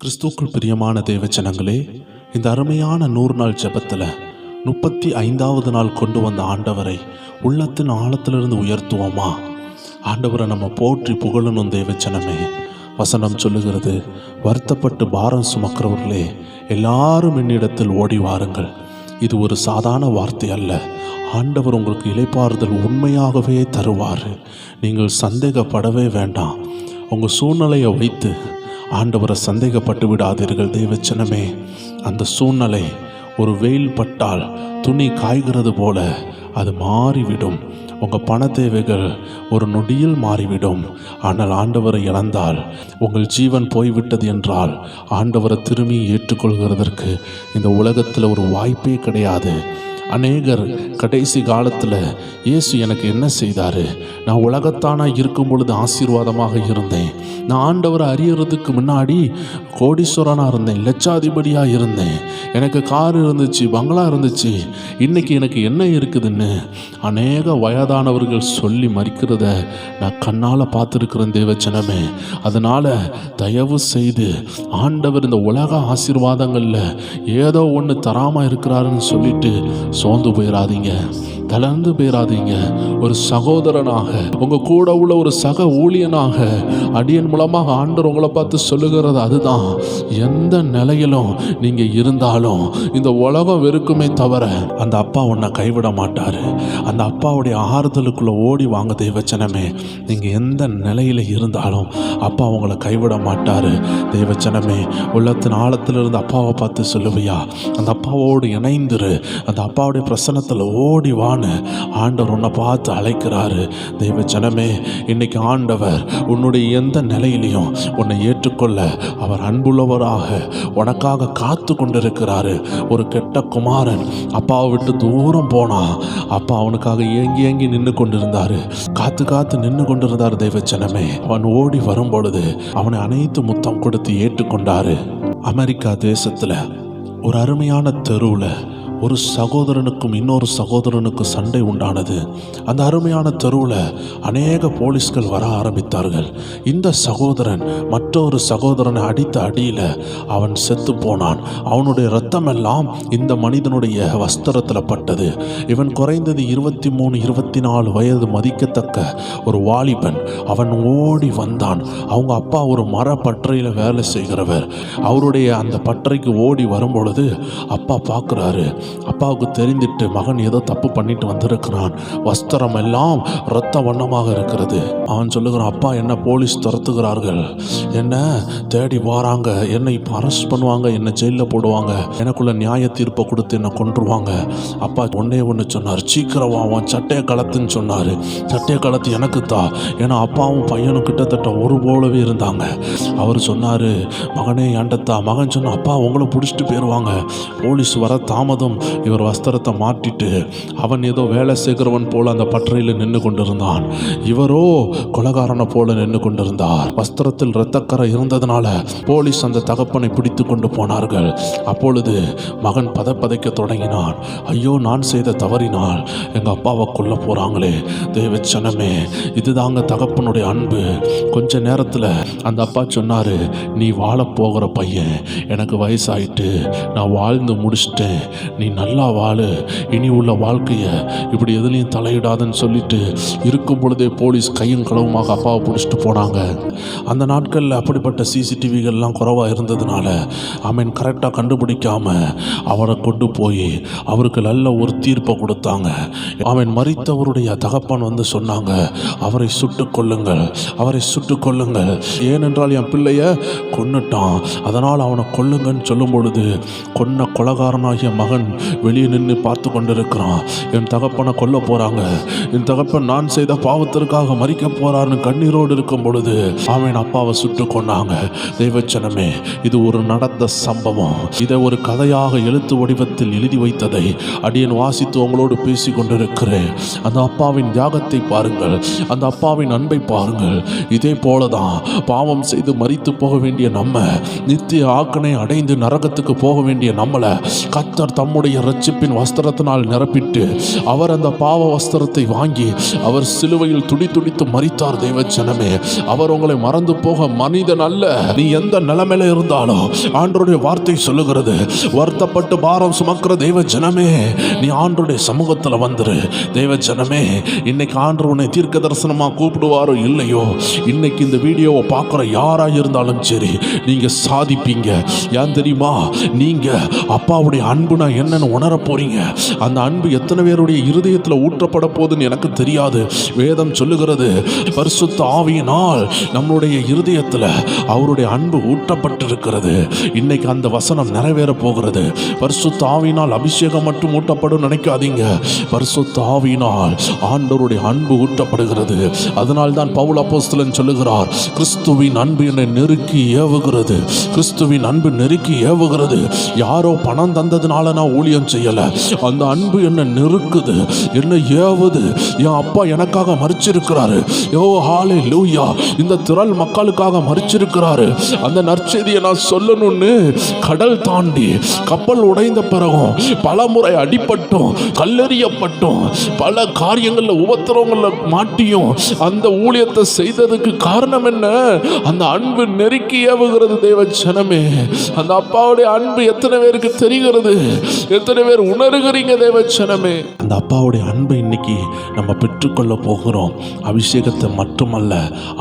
கிறிஸ்துவுக்குள் பிரியமான தேவச்சனங்களே, இந்த அருமையான 100 நாள் ஜெபத்தில் 35வது நாள் கொண்டு வந்த ஆண்டவரை உள்ளத்தின் ஆழத்திலிருந்து உயர்த்துவோமா? ஆண்டவரை நம்ம போற்றி புகழணும். தேவச்சனமே, வசனம் சொல்லுகிறது, வருத்தப்பட்டு பாரம் சுமக்கிறவர்களே எல்லாரும் என்னிடத்தில் ஓடி வாருங்கள். இது ஒரு சாதாரண வார்த்தை அல்ல. ஆண்டவர் உங்களுக்கு இளைப்பாறுதல் உண்மையாகவே தருவார். நீங்கள் சந்தேகப்படவே வேண்டாம். உங்கள் சூழ்நிலையை வைத்து ஆண்டவரை சந்தேகப்பட்டு விடாதீர்கள். தேவச்சனமே, அந்த சூழ்நிலை ஒரு வெயில் பட்டால் துணி காய்கிறது போல அது மாறிவிடும். உங்கள் பண தேவைகள் ஒரு நொடியில் மாறிவிடும். ஆனால் ஆண்டவரை இழந்தால், உங்கள் ஜீவன் போய்விட்டது என்றால், ஆண்டவரை திரும்பி ஏற்றுக்கொள்கிறதற்கு இந்த உலகத்தில் ஒரு வாய்ப்பே கிடையாது. அநேகர் கடைசி காலத்தில் இயேசு எனக்கு என்ன செய்தார், நான் உலகத்தானா இருக்கும் பொழுது ஆசீர்வாதமாக இருந்தேன், நான் ஆண்டவரை அறியறதுக்கு முன்னாடி கோடீஸ்வரனாக இருந்தேன், லட்சாதிபதியாக இருந்தேன், எனக்கு கார் இருந்துச்சு, பங்களா இருந்துச்சு, இன்னைக்கு எனக்கு என்ன இருக்குதுன்னு அநேக வயதானவர்கள் சொல்லி மறிக்கிறத நான் கண்ணால் பார்த்துருக்கிறேன். தேவச்சனமே, அதனால் தயவு செய்து ஆண்டவர் இந்த உலக ஆசீர்வாதங்களில் ஏதோ ஒன்று தராமல் இருக்கிறாருன்னு சொல்லிட்டு சோர்ந்து போயிடாதீங்க, தளர்ந்து போயிடாதீங்க. ஒரு சகோதரனாக, உங்க கூட உள்ள ஒரு சக ஊழியனாக அடியன் மூலமாக ஆண்டவர் உங்களை பார்த்து சொல்லுகிறது அதுதான். எந்த நிலையிலும் நீங்க இருந்தாலும் இந்த உலகம் வெறுக்குமே தவிர அந்த அப்பா உன்னை கைவிட மாட்டாரு. அந்த அப்பாவுடைய ஆறுதலுக்குள்ள ஓடி வாங்க. தேவச்சனமே, நீங்க எந்த நிலையில இருந்தாலும் அப்பா உங்களை கைவிட மாட்டாரு. தேவச்சனமே, உள்ளத்தின் ஆழத்திலிருந்து அப்பாவை பார்த்து சொல்லுவியா, அந்த அப்பாவோடு இணைந்துரு, அந்த அப்பாவுடைய பிரசன்னத்தில் ஓடி வான்னு ஆண்டவர் உன்னை பார்த்து அழைக்கிறாரு. தேவச்சனமே, இன்னைக்கு ஆண்டவர் உன்னுடைய எந்த நிலையிலையும் உன்னை ஏற்றுக்கொள்ள அவர் அன்புள்ளவராக உனக்காக காத்து கொண்டிருக்கிறாரு. ஒரு கெட்ட குமாரன் அப்பாவை விட்டு தூரம் போனா, அப்பா அவனுக்காக ஏங்கி ஏங்கி நின்று கொண்டிருந்தாரு, காத்து காத்து நின்று கொண்டிருந்தார். தேவச்சனமே, அவன் ஓடி வரும் பொழுது அவனை அனைத்து முத்தம் கொடுத்து ஏற்றுக்கொண்டாரு. அமெரிக்கா தேசத்துல ஒரு அருமையான தெருவில் ஒரு சகோதரனுக்கும் இன்னொரு சகோதரனுக்கும் சண்டை உண்டானது. அந்த அருமையான தெருவில் அநேக போலீஸ்கள் வர ஆரம்பித்தார்கள். இந்த சகோதரன் மற்றொரு சகோதரனை அடித்த அடியில் அவன் செத்து போனான். அவனுடைய இரத்தம் எல்லாம் இந்த மனிதனுடைய வஸ்திரத்தில் பட்டது. இவன் குறைந்தது 23-24 வயது மதிக்கத்தக்க ஒரு வாலிபன். அவன் ஓடி வந்தான். அவங்க அப்பா ஒரு மர பட்டறையில் வேலை செய்கிறவர். அவருடைய அந்த பட்டறைக்கு ஓடி வரும் பொழுது அப்பா பார்க்குறாரு. அப்பாவுக்கு தெரிந்துட்டு மகன் ஏதோ தப்பு பண்ணிட்டு வந்திருக்கிறான். வஸ்திரம் எல்லாம் இரத்த வண்ணமாக இருக்கிறது. அவன் சொல்லுகிறான், அப்பா என்ன போலீஸ் துரத்துகிறார்கள், என்ன தேடி வராங்க, என்னை இப்போ அரெஸ்ட் பண்ணுவாங்க, என்னை ஜெயிலில் போடுவாங்க, எனக்குள்ள நியாய தீர்ப்பை கொடுத்து என்னை கொன்றுவாங்க. அப்பா ஒன்று சொன்னார், சீக்கிரம் அவன் சட்டையை கலத்துன்னு சொன்னார். சட்டையை கலத்து எனக்கு தான், ஏன்னா அப்பாவும் பையனும் கிட்டத்தட்ட ஒரு போலவே இருந்தாங்க. அவர் சொன்னார், மகனே ஏண்டத்தா. மகன் சொன்ன, அப்பா உங்களை பிடிச்சிட்டு போயிடுவாங்க, போலீஸ் வர தாமதம். இவர் வஸ்திரத்தை மாட்டிட்டு அவன் ஏதோ வேலை செய்கிறவன் போல அந்த பட்டறையில் நின்று கொண்டிருந்தான். இவரோ கொலகாரனை போல நின்று கொண்டிருந்தார். வஸ்திரத்தில் இரத்தக்கரை இருந்ததுனால போலீஸ் அந்த தகப்பனை பிடித்து கொண்டு போனார்கள். அப்பொழுது மகன் பதைக்க தொடங்கினான். ஐயோ, நான் செய்த தவறினால் எங்க அப்பாவை கொல்ல போறாங்களே. தேவச்சனமே, இதுதாங்க தகப்பனுடைய அன்பு. கொஞ்ச நேரத்தில் அந்த அப்பா சொன்னாரு, நீ வாழ போகிற பையன், எனக்கு வயசாயிட்டு, நான் வாழ்ந்து முடிச்சிட்டேன், நீ நல்லா வாழு, இனி உள்ள வாழ்க்கையை இப்படி எதுலையும் தலையிடாதுன்னு சொல்லிட்டு இருக்கும் பொழுதே போலீஸ் கையும் களவுமாக அப்பாவை பிடிச்சிட்டு போனாங்க. அந்த நாட்களில் அப்படிப்பட்ட சிசிடிவிகள்லாம் குறைவாக இருந்ததுனால அவன் கரெக்டாக கண்டுபிடிக்காம அவரை கொண்டு போய் அவருக்கு நல்ல ஒரு தீர்ப்பை கொடுத்தாங்க. அவன் மரித்தவருடைய தகப்பன் வந்து சொன்னாங்க, அவரை சுட்டு கொள்ளுங்கள், அவரை சுட்டு கொள்ளுங்கள், ஏனென்றால் என் பிள்ளைய கொன்னுட்டான், அதனால் அவனை கொல்லுங்கன்னு சொல்லும் பொழுது கொன்ன கொலகாரனாகிய மகன் வெளியே நின்று பார்த்து கொண்டிருக்கிறான். என் தகப்பனை கொல்ல போறாங்க, என் தகப்பன் நான் செய்த பாவத்திற்காக மறிக்க போறான்னு கண்ணீரோடு இருக்கும் பொழுது அவன் அப்பாவை சுட்டு கொண்டாங்க. தேவச்சனமே, இது ஒரு நடந்த சம்பவம். இதை ஒரு கதையாக எழுத்து வடிவத்தில் எழுதி வைத்ததை அடியன் வாசித்து உங்களோடு பேசி கொண்டிருக்கிறேன். அந்த அப்பாவின் தியாகத்தை பாருங்கள், அந்த அப்பாவின் அன்பை பாருங்கள். இதே போலதான் பாவம் செய்து மரித்து போக வேண்டிய நம்ம, நித்திய ஆக்கனை அடைந்து நரகத்துக்கு போக வேண்டிய நம்மளை கர்த்தர் தம்முடைய தம்முடைய இரட்சிப்பின் வஸ்திரத்தினால் நிரப்பிட்டு அவர் அந்த பாவ வஸ்திரத்தை வாங்கி அவர் சிலுவையில் துடித்து மரித்தார். தெய்வ ஜனமே, அவர் உங்களை மறந்து போக மனிதன் அல்ல. நீ எந்த நிலைமையில இருந்தாலும் ஆண்டவருடைய வார்த்தை சொல்லுகிறது, வருத்தப்பட்டு பாரம் சுமக்கிற தெய்வ ஜனமே, நீ ஆண்டவருடைய சமூகத்தில் வந்துரு. தெய்வ ஜனமே, இன்னைக்கு ஆண்டவர் உன்னை தீர்க்க தரிசனமா கூப்பிடுவாரோ இல்லையோ, இன்னைக்கு இந்த வீடியோவை பார்க்குற யாரா இருந்தாலும் சரி, நீங்க சாதிப்பீங்க. ஏன் தெரியுமா? நீங்க அப்பாவுடைய அன்புனா என்னன்னு உணர போறீங்க. அந்த அன்பு எத்தனை பேருடைய இருதயத்தில் ஊற்றப்பட போகுதுன்னு எனக்கு தெரியாது. வேதம் சொல்லுகிறது, பரிசுத்த ஆவியினால் நம்மளுடைய இருதயத்தில் அவருடைய அன்பு ஊற்றப்பட்டிருக்கிறது. இன்னைக்கு அந்த வசனம் நிறைவேற போகிறது. பரிசுத்த ஆவியினால் அபிஷேகம் மட்டும் ஊட்டப்படும் நினைக்காதீங்க. பரிசுத்த ஆவியினால் ஆண்டவருடைய அன்பு ஊட்டப்படுகிறது. அதனால் தான் பவுல் அப்போஸ்தலன் சொல்லுகிறார், கிறிஸ்துவின் அன்பு என்னை நெருக்கி ஏவுகிறது. கிறிஸ்துவின் அன்பு நெருக்கி ஏவுகிறது. யாரோ பணம் தந்ததுனால நான் ஊழியம் செய்யல. அந்த அன்பு என்னை நெருக்குது, என்னை ஏவுது. என் அப்பா எனக்காக மரிச்சிருக்கிறாரு. யோ ஹல்லேலூயா, இந்த திரள் மக்களுக்காக மரிச்சிருக்கிறாரு. அந்த நற்செய்தியை நான் சொல்லணும்னு கடல் தாண்டி கப்பல் உடைந்த பிறகும் பல முறை அடிபட்டும் கல்லெறியப்பட்டும் பல காரியங்களில் உபத்திரவங்களில் மாட்டியும் அந்த ஊழியத்தை செய்ததுக்கு காரணம் என்ன? அந்த அன்பு நெருக்கி ஏவுகிறது. தேவ ஜனமே, அந்த அப்பாவுடைய அன்பு எத்தனை பேருக்கு தெரிகிறது? எத்தனை பேர் உணர்கிறீங்க? தேவ ஜனமே, அந்த அப்பாவுடைய அன்பை இன்னைக்கு நம்ம பெற்றுக்கொள்ள போகிறோம். அபிஷேகத்தை மட்டுமல்ல,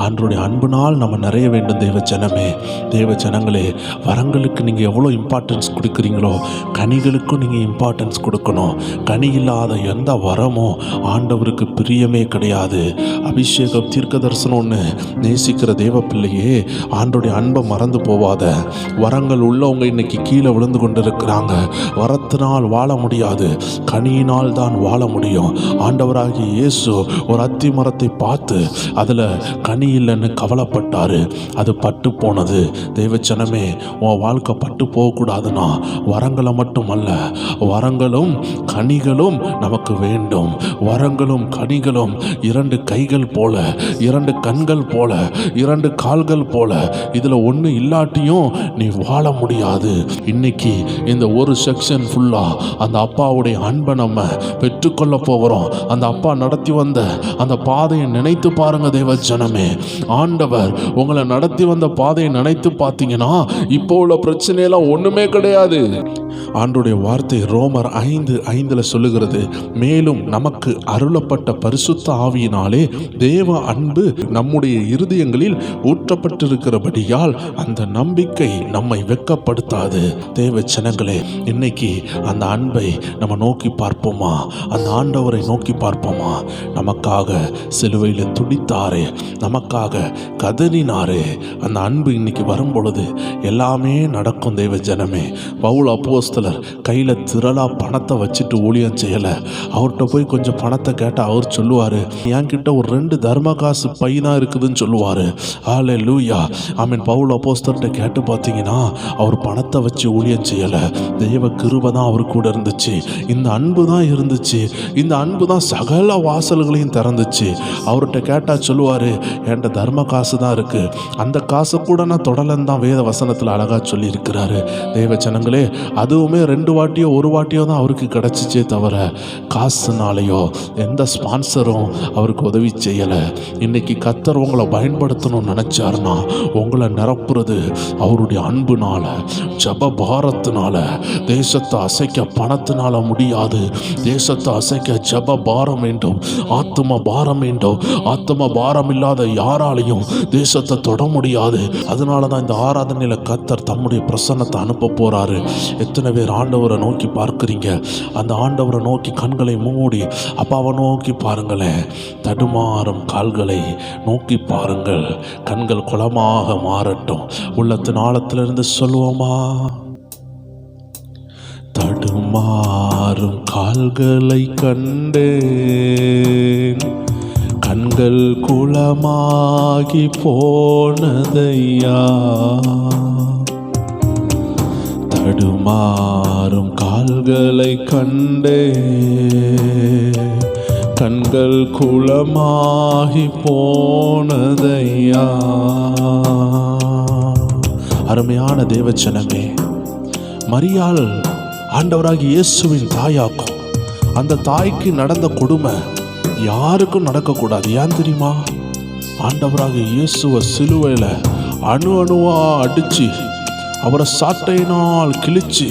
ஆண்டவருடைய அன்புனால் நம்ம நிறைய வேண்டும். தேவ ஜனமே, தேவ ஜனங்களே, வரங்களுக்கு நீங்கள் எவ்வளோ இம்பார்ட்டன்ஸ் கொடுக்குறீங்களோ கனிகளுக்கும் நீங்கள் இம்பார்ட்டன்ஸ் கொடுக்கணும். கனி இல்லாத எந்த வரமோ ஆண்டவருக்கு பிரியமே கிடையாது. அபிஷேகம், தீர்க்க தரிசனம்னு நேசிக்கிற தேவ பிள்ளையே, ஆண்டோடைய அன்பை மறந்து போவாத. வரங்கள் உள்ளவங்க இன்னைக்கு கீழே விழுந்து கொண்டு இருக்கிறாங்க. வரத்தினால் வாழ முடியாது, கனியினால் தான் வாழ முடியும். ஆண்டவராகிய இயேசு ஒரு அத்தி மரத்தை பார்த்து அதில் கனி இல்லைன்னு கவலைப்பட்டாரு. அது பட்டு போனது. தேவச்சனமே, உன் வாழ்க்கை பட்டு போகக்கூடாதுன்னா வரங்களை மட்டும் அல்ல, வரங்களும் கனிகளும் நமக்கு வேண்டும். வரங்களும் கனிகளும் இரண்டு கைகள் போல, இரண்டு கண்கள் போல, இரண்டு கால்கள் போல, இதுல ஒண்ணு இல்லாட்டியும் நீ வாழ முடியாது. இன்னைக்கு இந்த ஒரு செக்ஷன் ஃபுல்லா அந்த அப்பாவுடைய அன்பை நம்ம பெற்றுக்கொள்ள போகிறோம். அந்த அப்பா நடத்தி வந்த அந்த பாதையை நினைத்து பாருங்க தேவ ஜனமே. ஆண்டவர் உங்களை நடத்தி வந்த பாதையை நினைத்து பார்த்தீங்கன்னா இப்போ உள்ள பிரச்சனையெல்லாம் ஒண்ணுமே கிடையாது. ஆண்டவருடைய வார்த்தை ரோமர் 5:5 சொல்லுகிறது, மேலும் நமக்கு அருளப்பட்ட பரிசுத்த ஆவியினாலே தேவ அன்பு நம்முடைய இருதயங்களில் ஊற்றப்பட்டிருக்கிறபடியால் அந்த நம்பிக்கை நம்மை வெட்கப்படுத்தாது. தேவ ஜனங்களே, இன்னைக்கு அந்த அன்பை நம்ம நோக்கி பார்ப்போமா? அந்த ஆண்டவரை நோக்கி பார்ப்போமா? நமக்காக சிலுவையில் துடித்தாரே, நமக்காக கதறினாரே, அந்த அன்பு இன்னைக்கு வரும் பொழுது எல்லாமே நடக்கும். தேவ ஜனமே, பவுல் அப்போஸ்தலர் கையில திரளா பணத்தை வச்சுட்டு ஊழியம் செய்யல. அவர்கிட்ட போய் கொஞ்சம் பணத்தை கேட்டா அவர் சொல்லுவாரு, என்கிட்ட ஒரு 2 தர்ம காசு பையனா இருக்குதுன்னு சொல்லுவாரு. ஹல்லேலூயா, ஆமென். பவுல் அப்போஸ்தலர்கிட்ட கேட்டு பார்த்தீங்கன்னா அவர் பணத்தை வச்சு ஊழியம் செய்யல. தெய்வ கிருபை தான் அவர் கூட இருந்துச்சு. இந்த அன்பு தான் இருந்துச்சு. இந்த அன்பு தான் சகல வாசல்களையும் திறந்துச்சு. அவர்கிட்ட கேட்டா சொல்லுவாரு, என்கிட்ட தர்ம காசு தான் இருக்கு, அந்த காசை கூட நான் தொடலன்னு தான் வேத வசனத்தில் அழகா சொல்லி இருக்கிறாரு. தேவ ஜனங்களே, அதுவுமே 2 வாட்டியோ 1 வாட்டியோ தான் அவருக்கு கிடைச்சிச்சே தவிர காசுனாலேயோ எந்த ஸ்பான்சரும் அவருக்கு உதவி செய்யலை. இன்னைக்கு கர்த்தர் உங்களை பயன்படுத்தணும்னு நினைச்சாருன்னா உங்களை நிரப்புறது அவருடைய அன்புனால, ஜப பாரத்தினால. தேசத்தை அசைக்க பணத்தினால முடியாது. தேசத்தை அசைக்க ஜப பாரம் வேண்டும், ஆத்ம பாரம் வேண்டும். ஆத்ம பாரம் இல்லாத யாராலையும் தேசத்தை தொட முடியாது. அதனால தான் இந்த ஆராதனையில கர்த்தர் தம்முடைய பிரசன்னத்தை அனுப்ப போறாரு. எத்தனை பேர் ஆண்டவரை நோக்கி பார்க்கிறீங்க? அந்த ஆண்டவரை நோக்கி கண்களை மூடி அப்பாவை நோக்கி பாருங்களேன். தடுமாறும் கால்களை நோக்கி பாருங்கள். கண்கள் குளமாக மாறட்டும். உள்ளத்தின் ஆழத்திலிருந்து சொல்லுவோமா? தடுமாறும் கால்களை கண்டேன், கண்கள் குளமாகி போனதையா. தடுமாறும் கால்களை கண்டே, கண்கள் குளமாகி போனதையா. அருமையான தேவச்சனமே, மரியாள் ஆண்டவராகிய இயேசுவின் தாயாக்கும். அந்த தாய்க்கு நடந்த கொடுமை யாருக்கும் நடக்கக்கூடாது. ஏன் தெரியுமா? ஆண்டவராகிய இயேசுவை சிலுவையில் அணு அணுவா அடித்து அவரை சாட்டையினால் கிழிச்சு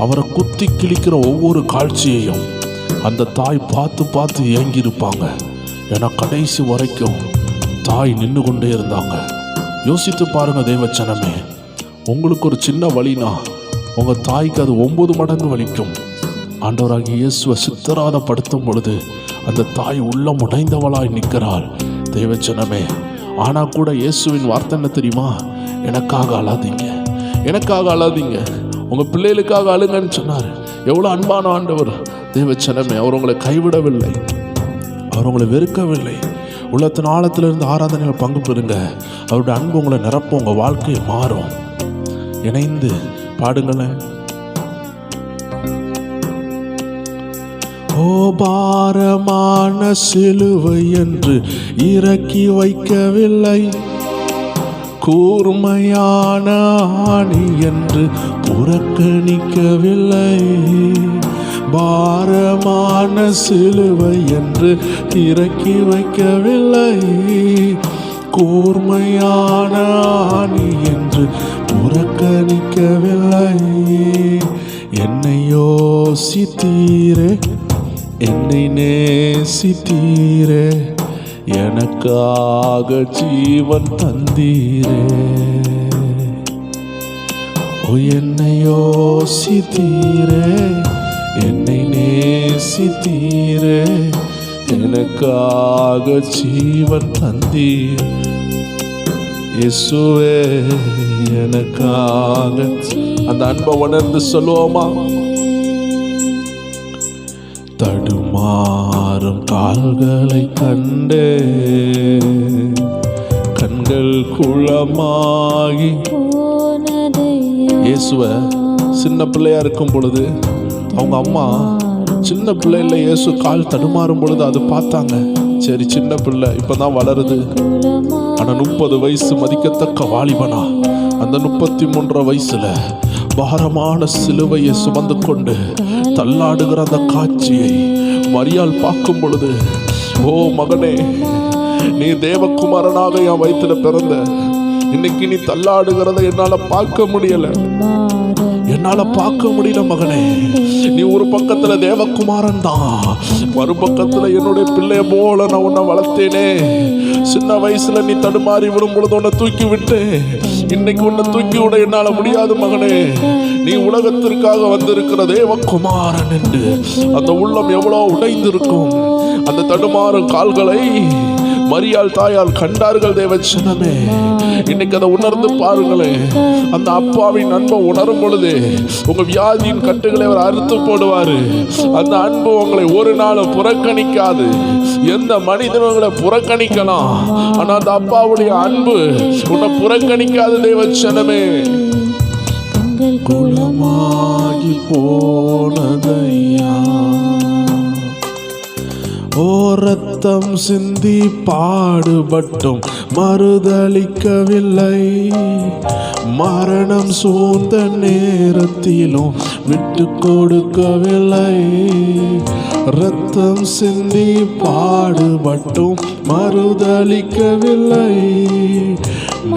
அவரை குத்தி கிழிக்கிற ஒவ்வொரு காட்சியையும் அந்த தாய் பார்த்து பார்த்து ஏங்கியிருப்பாங்க. ஏன்னா கடைசி வரைக்கும் தாய் நின்று கொண்டே இருந்தாங்க. யோசித்து பாருங்க தேவச்சனமே, உங்களுக்கு ஒரு சின்ன வலினா உங்கள் தாய்க்கு அது 9 மடங்கு வலிக்கும். ஆண்டவராகிய இயேசுவை சித்திராதப்படுத்தும் பொழுது அந்த தாய் உள்ளம் உடைந்தவளாய் நிற்கிறாள். தேவச்சனமே, ஆனால் கூட இயேசுவின் வார்த்தை என்ன தெரியுமா? எனக்காக அழாதீங்க, எனக்காக அழாதீங்க, உங்கள் பிள்ளைகளுக்காக அழுங்கன்னு சொன்னார். எவ்வளோ அன்பான ஆண்டவர் தேவச்சனமே. அவர் உங்களை கைவிடவில்லை, அவர் உங்களை வெறுக்கவில்லை. உள்ளத்தின் ஆழத்திலிருந்து ஆராதனையில் பங்கு பெறுங்க. அவருடைய அன்பு உங்களை நிரப்ப உங்கள் வாழ்க்கையை மாறும். இணைந்து பாடுங்களேன். ஓ பாரமான சிலுவை என்று இறக்கி வைக்கவில்லை, கூர்மையான ஆணி என்று புறக்கணிக்கவில்லை. பாரமான சிலுவை என்று இறக்கி வைக்கவில்லை, கூர்மையான ஆணி என்று புறக்கணிக்கவில்லை. என்னை யோசித்தீரே, என்னை நேசித்தீரே, எனக்காக ஜீவன் தந்தீரே. ஓ என்னை யோசித்தீரே, என்னை நேசித்தீரே, எனக்காக ஜீவன் தந்தீர். இயேசுவே எனக்காக. அந்த அன்பை உணர்ந்து சொல்லுவோமா? தடுமாறும் கால்களை கண்டே கண்கள் குளமாகி. இயேசுவை சின்ன பிள்ளையா இருக்கும் பொழுது அவங்க அம்மா சின்ன பிள்ளைல இயேசு கால் தடுமாறும் பொழுது அது பார்த்தாங்க. சரி, சின்ன பிள்ளை இப்பதான் வளருது. ஆனா 30 வயசு மதிக்கத்தக்க வாலிபனா அந்த 33 வயசுல பாரமான சிலுவையை சுமந்து கொண்டு தள்ளாடுகிற அந்த காட்சியை மரியாள் பார்க்கும் பொழுது, ஓ மகனே, நீ தேவகுமாரனாக என் வயிற்றுல பிறந்த, இன்னைக்கு நீ தள்ளாடுகிறத என்னால பார்க்க முடியல, என்னால பார்க்க முடியல மகனே. நீ ஒரு பக்கத்துல தேவகுமாரன் தான், மறுபக்கத்துல என்னுடைய பிள்ளைய போல நான் உன்னை வளர்த்தேனே. சின்ன வயசுல நீ தடுமாறி விடும் பொழுது உன்னை தூக்கி விட்டு, இன்னைக்கு உன்னை தூக்கி விட என்னால முடியாது மகனே. நீ உலகத்திற்காக வந்திருக்கிற தேவகுமாரன் என்று அந்த உள்ளம் எவ்வளவு உடைந்திருக்கும். அந்த தடுமாறும் கால்களை மரியாள் தாயால் கண்டார்கள் தேவச்சனமே. இன்னைக்கு அதை உணர்ந்து பாருங்களேன். அந்த அப்பாவின் அன்பை உணரும் பொழுது உங்க வியாதியின் கட்டுகளை அவர் அறுத்து போடுவாரு. அந்த அன்பு உங்களை ஒரு நாளும் புறக்கணிக்காது. எந்த மனிதர்களை புறக்கணிக்கலாம், ஆனா அந்த அப்பாவுடைய அன்பு உன்னை புறக்கணிக்காது தேவச்சனமே. குளமாகி போனதையா, ஓ ரத்தம் சிந்தி பாடுபட்டும் மறுதளிக்கவில்லை, மரணம் சூழ்ந்த நேரத்திலும் விட்டு கொடுக்கவில்லை. ரத்தம் சிந்தி பாடுபட்டும் மறுதளிக்கவில்லை,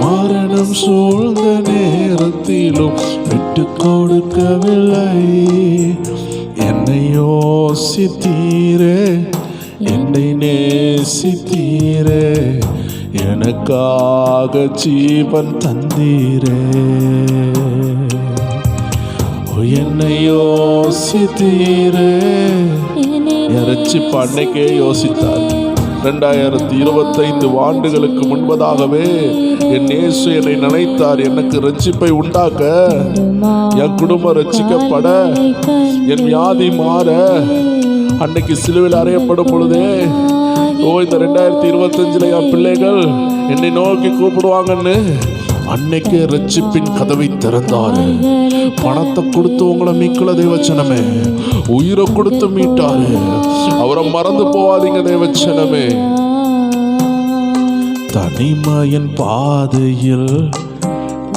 மரணம் சூழ்ந்த நேரத்திலும் விட்டு கொடுக்கவில்லை. என்னை யோசித்தீரே, என்னை நேசித்தீரே, எனக்காக ஜீவன் தந்தீரே. என்னை யோசித்தீரே. இறைச்சி பண்ணைக்கே யோசித்தார். 2025 ஆண்டுகளுக்கு முன்பதாகவே என் இயேசு என்னை நினைத்தார். எனக்கு ரட்சிப்பை உண்டாக்க, என் குடும்பம் ரட்சிக்கப்பட, என் வியாதி மாற. அன்னைக்கு சிலுவையில் அறையப்படும் பொழுதே, ஓ இந்த 2025 என் பிள்ளைகள் என்னை நோக்கி கூப்பிடுவாங்கன்னு அன்னைக்கே ரட்சிப்பின் கதவை திறந்தாரு. பணத்தை கொடுத்து உங்களை மீட்கல தேவச்சனமே, உயிரை கொடுத்து மீட்டாரு. அவரை மறந்து போவாதீங்க தேவச்சனமே. தனிமையின் பாதையில்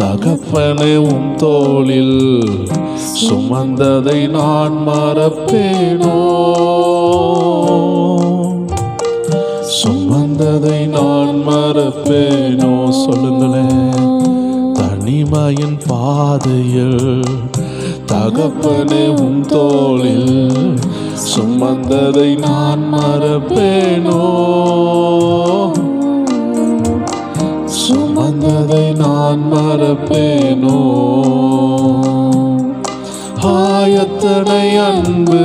தகப்பனே உம் தோளில் சுமந்ததை நான் மறப்பேனோ, சுமந்ததை நான் மறப்பேனோ. சொல்லுங்களேன். தனிமையின் பாதையில் தகப்பனே உம் தோளில் சுமந்ததை நான் மறப்பேனோ, சுமந்ததை நான் மறப்பேனோ. எத்தனை அன்பு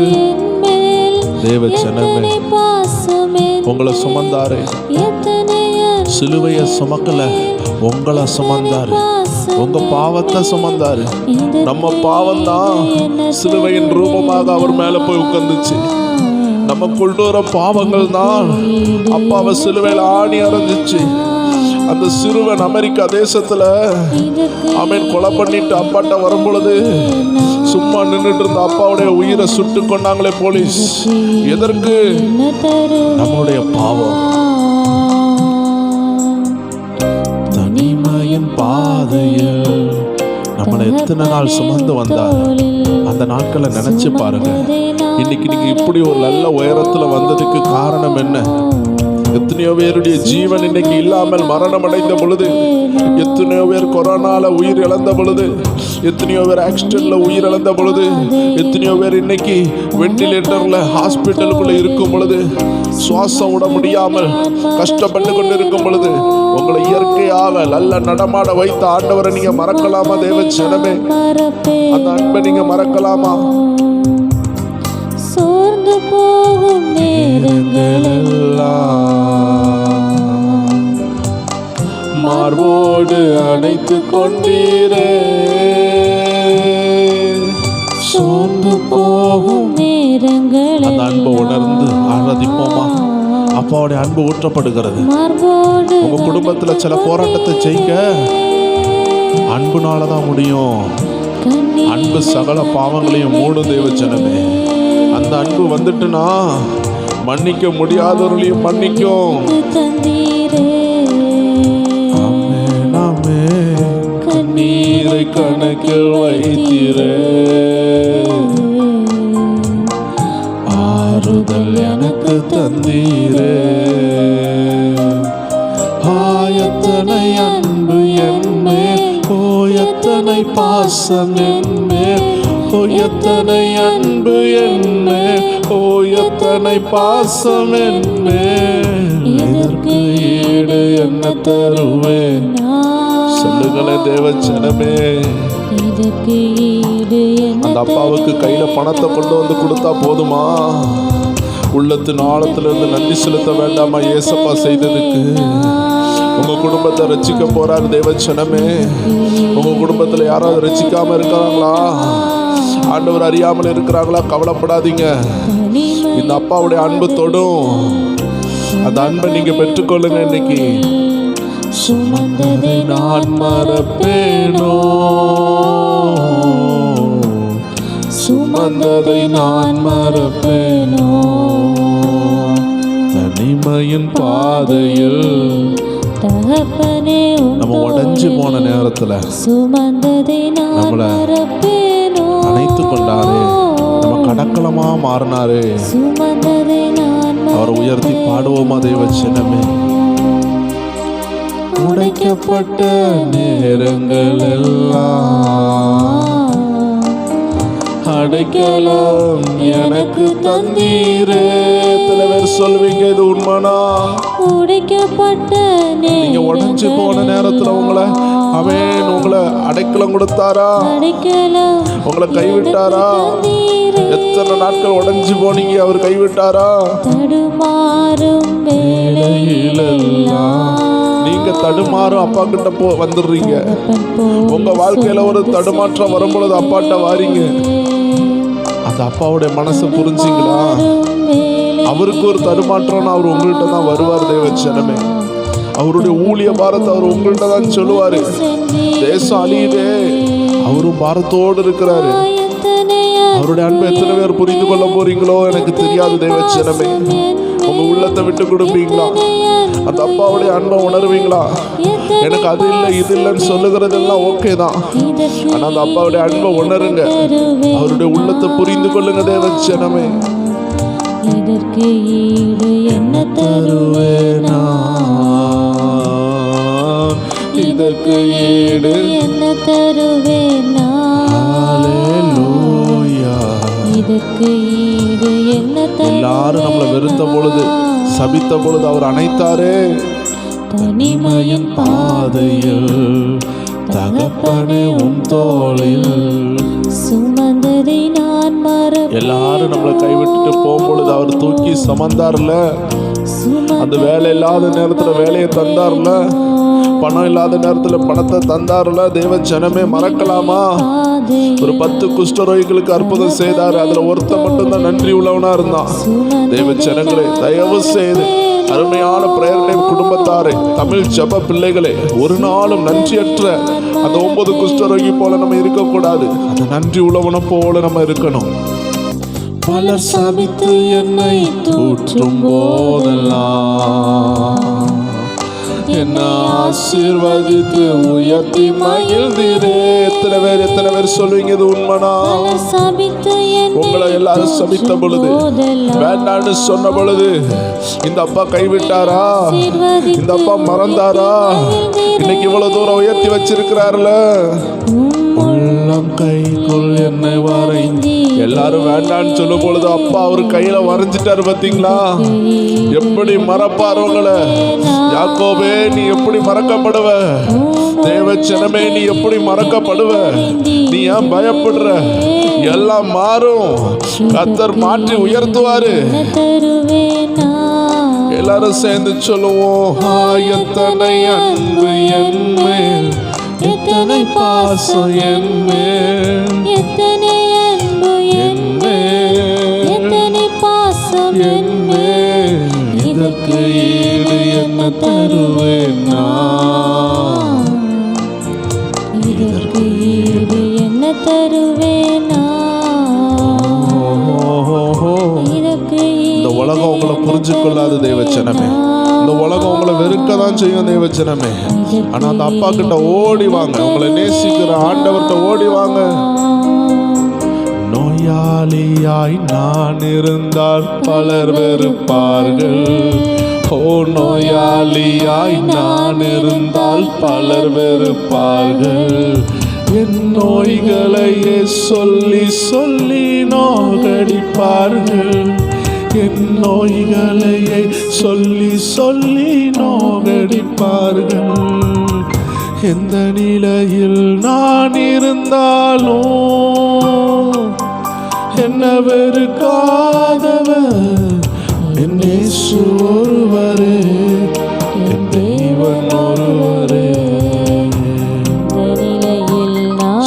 தேவச்சனமே, உங்களை சுமந்தாரு. சிலுவையை சுமக்கல, உங்களை சுமந்தாரு. உங்க பாவத்தை சுமந்தாரு. நம்ம பாவம் தான் சிலுவையின் ரூபமாக அவர் மேல போய் உட்கார்ந்துச்சு. நம்ம கொள்ளுற பாவங்கள் தான் அப்பாவை சிலுவையில் ஆணி அரைஞ்சிச்சு. அந்த சிறுவன் அமெரிக்கா தேசத்துல அவன் கொலை பண்ணிட்டு அப்பாட்ட வரும் பொழுது சும்மா நின்றுட்டு இருந்த அப்பாவுடைய உயிரை சுட்டு கொண்டாங்களே போலீஸ். எதற்கு? நம்மளுடைய பாவம். தனிமையின் பாதையில் நம்மளை எத்தனை நாள் சுமந்து வந்தார். அந்த நாட்களை நினைச்சு பாருங்க. இன்னைக்கு நீங்க இப்படி ஒரு நல்ல உயரத்துல வந்ததுக்கு காரணம் என்ன? எத்தனையோ பேருடைய ஜீவன் இன்னைக்கு இல்லாமல் மரணம் அடைந்த பொழுது, எத்தனையோ பேர் கொரோனால உயிர் இழந்த பொழுது, எத்தனையோ பேர் ஆக்சிடென்ட்ல உயிர் இழந்த பொழுது, எத்தனையோ பேர் இன்னைக்கு வெண்டிலேட்டர்ல ஹாஸ்பிட்டலுக்குள்ள இருக்கும் பொழுது, சுவாசம் விட முடியாமல் கஷ்டப்பட்டு கொண்டு இருக்கும் பொழுது, உங்களை இயற்கையாக நல்ல நடமாட வைத்த ஆண்டவரை நீங்க மறக்கலாமா? தேவச்சனமே, அந்த அன்பை நீங்க மறக்கலாமா? சோர்ந்து போகும் நேரங்களெல்லாம் மார்போடு அணைத்து கொண்டீரே. சோர்ந்து போகும் நேரங்களில் அந்த அன்பை உணர்ந்து ஆராதிப்போமா? அப்பாவுடைய அன்பு ஊற்றப்படுகிறது. உங்க குடும்பத்துல சில போராட்டத்தை ஜெயிக்க அன்புனாலதான் முடியும். அன்பு சகல பாவங்களையும் மூடும் தேவச்சனமே. அந்த அன்பு வந்துட்டுனா மன்னிக்க முடியாதவர்களையும் மன்னிக்கும். கண்ணீரை கணக்கில் வைத்தீரே, ஆறுதல் எனக்கு தந்தீரே. எத்தனை அன்பு என் மேல், எத்தனை பாசம் என் மேல், எத்தனை அன்பு என் மேல், எத்தனை பாசம் என் மேல். இதற்கு ஈடு என்ன தருவேன்? சொல்லுங்களே தேவச்சனமே. அந்த அப்பாவுக்கு கையில பணத்தை கொண்டு வந்து கொடுத்தா போதுமா? உள்ளத்தின் ஆழத்துல இருந்து நன்றி செலுத்த வேண்டாமா ஏசப்பா செய்ததுக்கு? உங்க குடும்பத்தை ரட்சிக்க போறாரு தேவச்சனமே. உங்க குடும்பத்துல யாராவது ரட்சிக்காம இருக்கிறாங்களா? ஆண்டவர் அறியாமல் இருக்கிறாங்களா? கவலைப்படாதீங்க. இந்த அப்பாவுடைய அன்பு தொடும். அந்த அன்பை நீங்க பெற்றுக்கொள்ளுங்க. இன்னைக்கு சுமந்ததை நான் மறப்பேனோ, சுமந்ததை நான் மறப்பேனோ. தனிமையின் பாதையில் நம்ம உடைஞ்சு போன நேரத்துல நம்மளை அணைத்து கொண்டாரு. நம்ம கடக்கலமா மாறினாரு. அவரை உயர்த்தி பாடுவோமா தேவச்சனமே. உடைக்கப்பட்ட நேரங்கள் எல்லாம் அடைக்கலம் எனக்கு தந்தீரே. எத்தனை பேர் சொல்வீங்க இது உண்மைனா? உடைக்கப்பட்ட நீங்க உடைஞ்சு போன நேரத்துல உங்களை அடைக்கலம் கொடுத்தாரா? உங்களை கைவிட்டாரா? எத்தனை நாட்கள் உடைஞ்சு போனீங்க, அவர் கைவிட்டாரா? தடுமாறும் வேளையிலெல்லாம் நீங்க தடுமாறும் அப்பா கிட்ட வந்துடுறீங்க. உங்க வாழ்க்கையில ஒரு தடுமாற்றம் வரும் பொழுது அப்பாட்ட வாரீங்க. அந்த அப்பாவுடைய மனசு புரிஞ்சிங்களா? அவருக்கு ஒரு தடுமாற்றம் அவர் உங்கள்கிட்ட தான் வருவார் தேவச்சனமே. அவருடைய ஊழிய பாரத்தை அவர் உங்கள்கிட்ட தான் சொல்லுவாரு. தேசம் அழியுதே, அவரும் பாரத்தோடு இருக்கிறாரு. அவருடைய அன்பு எத்தனை பேர் புரிந்து கொள்ள போறீங்களோ எனக்கு தெரியாது தேவச்சனமே. உங்க உள்ளத்தை விட்டு கொடுப்பீங்களா? அந்த அப்பாவுடைய அன்பை உணர்வீங்களா? எனக்கு அது இல்லை இது இல்லைன்னு சொல்லுகிறதெல்லாம் ஓகே தான், ஆனா அந்த அப்பாவுடைய அன்பை உணருங்க, அவருடைய உள்ளத்தை புரிந்து கொள்ளுங்க. தேவச்சனமே, இதற்கு ஈடு என்ன தருவேனா, இதற்கு ஈடு என்ன தருவேனா, இதற்கு ஈடு என்ன தருவேனா. எல்லாரும் நம்மளை வெறுத்த பொழுது, சபித்த பொழுது அவர் அணைத்தாரே. தனிமையின் பாதையில் தகப்பனே உன் தோளில் சுமந்ததை நான் மறப்பேன். எல்லாரும் நம்மளை கைவிட்டுட்டு போகும்பொழுது அவர் தூக்கி சுமந்தார்ல. அந்த வேலை இல்லாத நேரத்துல வேலையை தந்தார்ல, பணம் இல்லாத நேரத்துல பணத்தை தந்தார்ல. தேவ ஜனமே, மறக்கலாமா? ஒரு 10 குஷ்டரோகிகளுக்கு அற்புதம் செய்தார், அதுல ஒருத்த மட்டும்தான் நன்றி உள்ளவனா இருந்தான். தேவ ஜனங்களே, தயவு செய்து அருமையான பிரேரணை குடும்பத்தாரை, தமிழ் ஜப பிள்ளைகளே, ஒரு நாளும் நன்றியற்ற அந்த 9 குஷ்டரோகி போல நம்ம இருக்கக்கூடாது. அந்த நன்றி உள்ளவனை போல நம்ம இருக்கணும். பலர் சபித்து என்னை தூற்றும் போதெல்லாம் என்னை ஆசீர்வதித்து உயர்த்தி மகிழ்ந்தீரே. எத்தனை பேர் சொல்லுவீங்க இது உண்மைனா? உங்களை எல்லாரும் சபித்த பொழுது, வேண்டான்னு சொன்ன பொழுது, இந்த அப்பா கைவிட்டாரா, இந்த அப்பா மறந்தாரா, இன்னைக்கு இவ்வளவு தூரம் உயர்த்தி வச்சிருக்கிறார்ல. உள்ளம் கைக்குள் என்னை வரைந்தி, எல்லாரும் வேண்டான்னு சொல்லும் பொழுது அப்பா அவர் கையில வரைஞ்சிட்டாரு. பாத்தீங்களா எப்படி மறப்பார் உங்களை? யாக்கோபே, நீ எப்படி மறக்கப்படுவ? தேவச்சனமே, நீ எப்படி மறக்கப்படுவ? நீ ஏன் பயப்படுற? எல்லாம் மாறும், கர்த்தர் மாற்றி உயர்த்துவாரு. எல்லாரும் சேர்ந்து சொல்லுவோம், எத்தனை அன்பு என் மேல், எத்தனை பாசம் என் மேல், எத்தனை அன்பு என் மேல், எத்தனை பாசம் என் மேல், இதற்கு ஈடு என்ன தருவேன் நான், இதற்கு ஈடு என்ன தருவேன் நான். இந்த உலகம் உங்களை புரிஞ்சு கொள்ளாது தேவச்சனமே, இந்த உலகம் உங்களை வெறுக்க தான் செய்யும் தேவச்சனமே. ஆனா அந்த அப்பா கிட்ட ஓடி வாங்க, உங்களை நேசிக்கிற ஆண்டவர்கிட்ட ஓடி வாங்க. நோயாளியாய் நான் இருந்தால் பலர் வெறுப்பார்கள், ஓ நோயாளியாய் நான் இருந்தால் பலர் வெறுப்பார்கள். என் நோய்களையே சொல்லி சொல்லி நோகடிப்பார்கள், என் நோய்களையே சொல்லி சொல்லி நோகடிப்பார்கள். எந்த நிலையில் நான் இருந்தாலும் என்ன வெறுக்காதவர் என் இயேசு ஒருவரே, என் தேவன் ஒருவரே.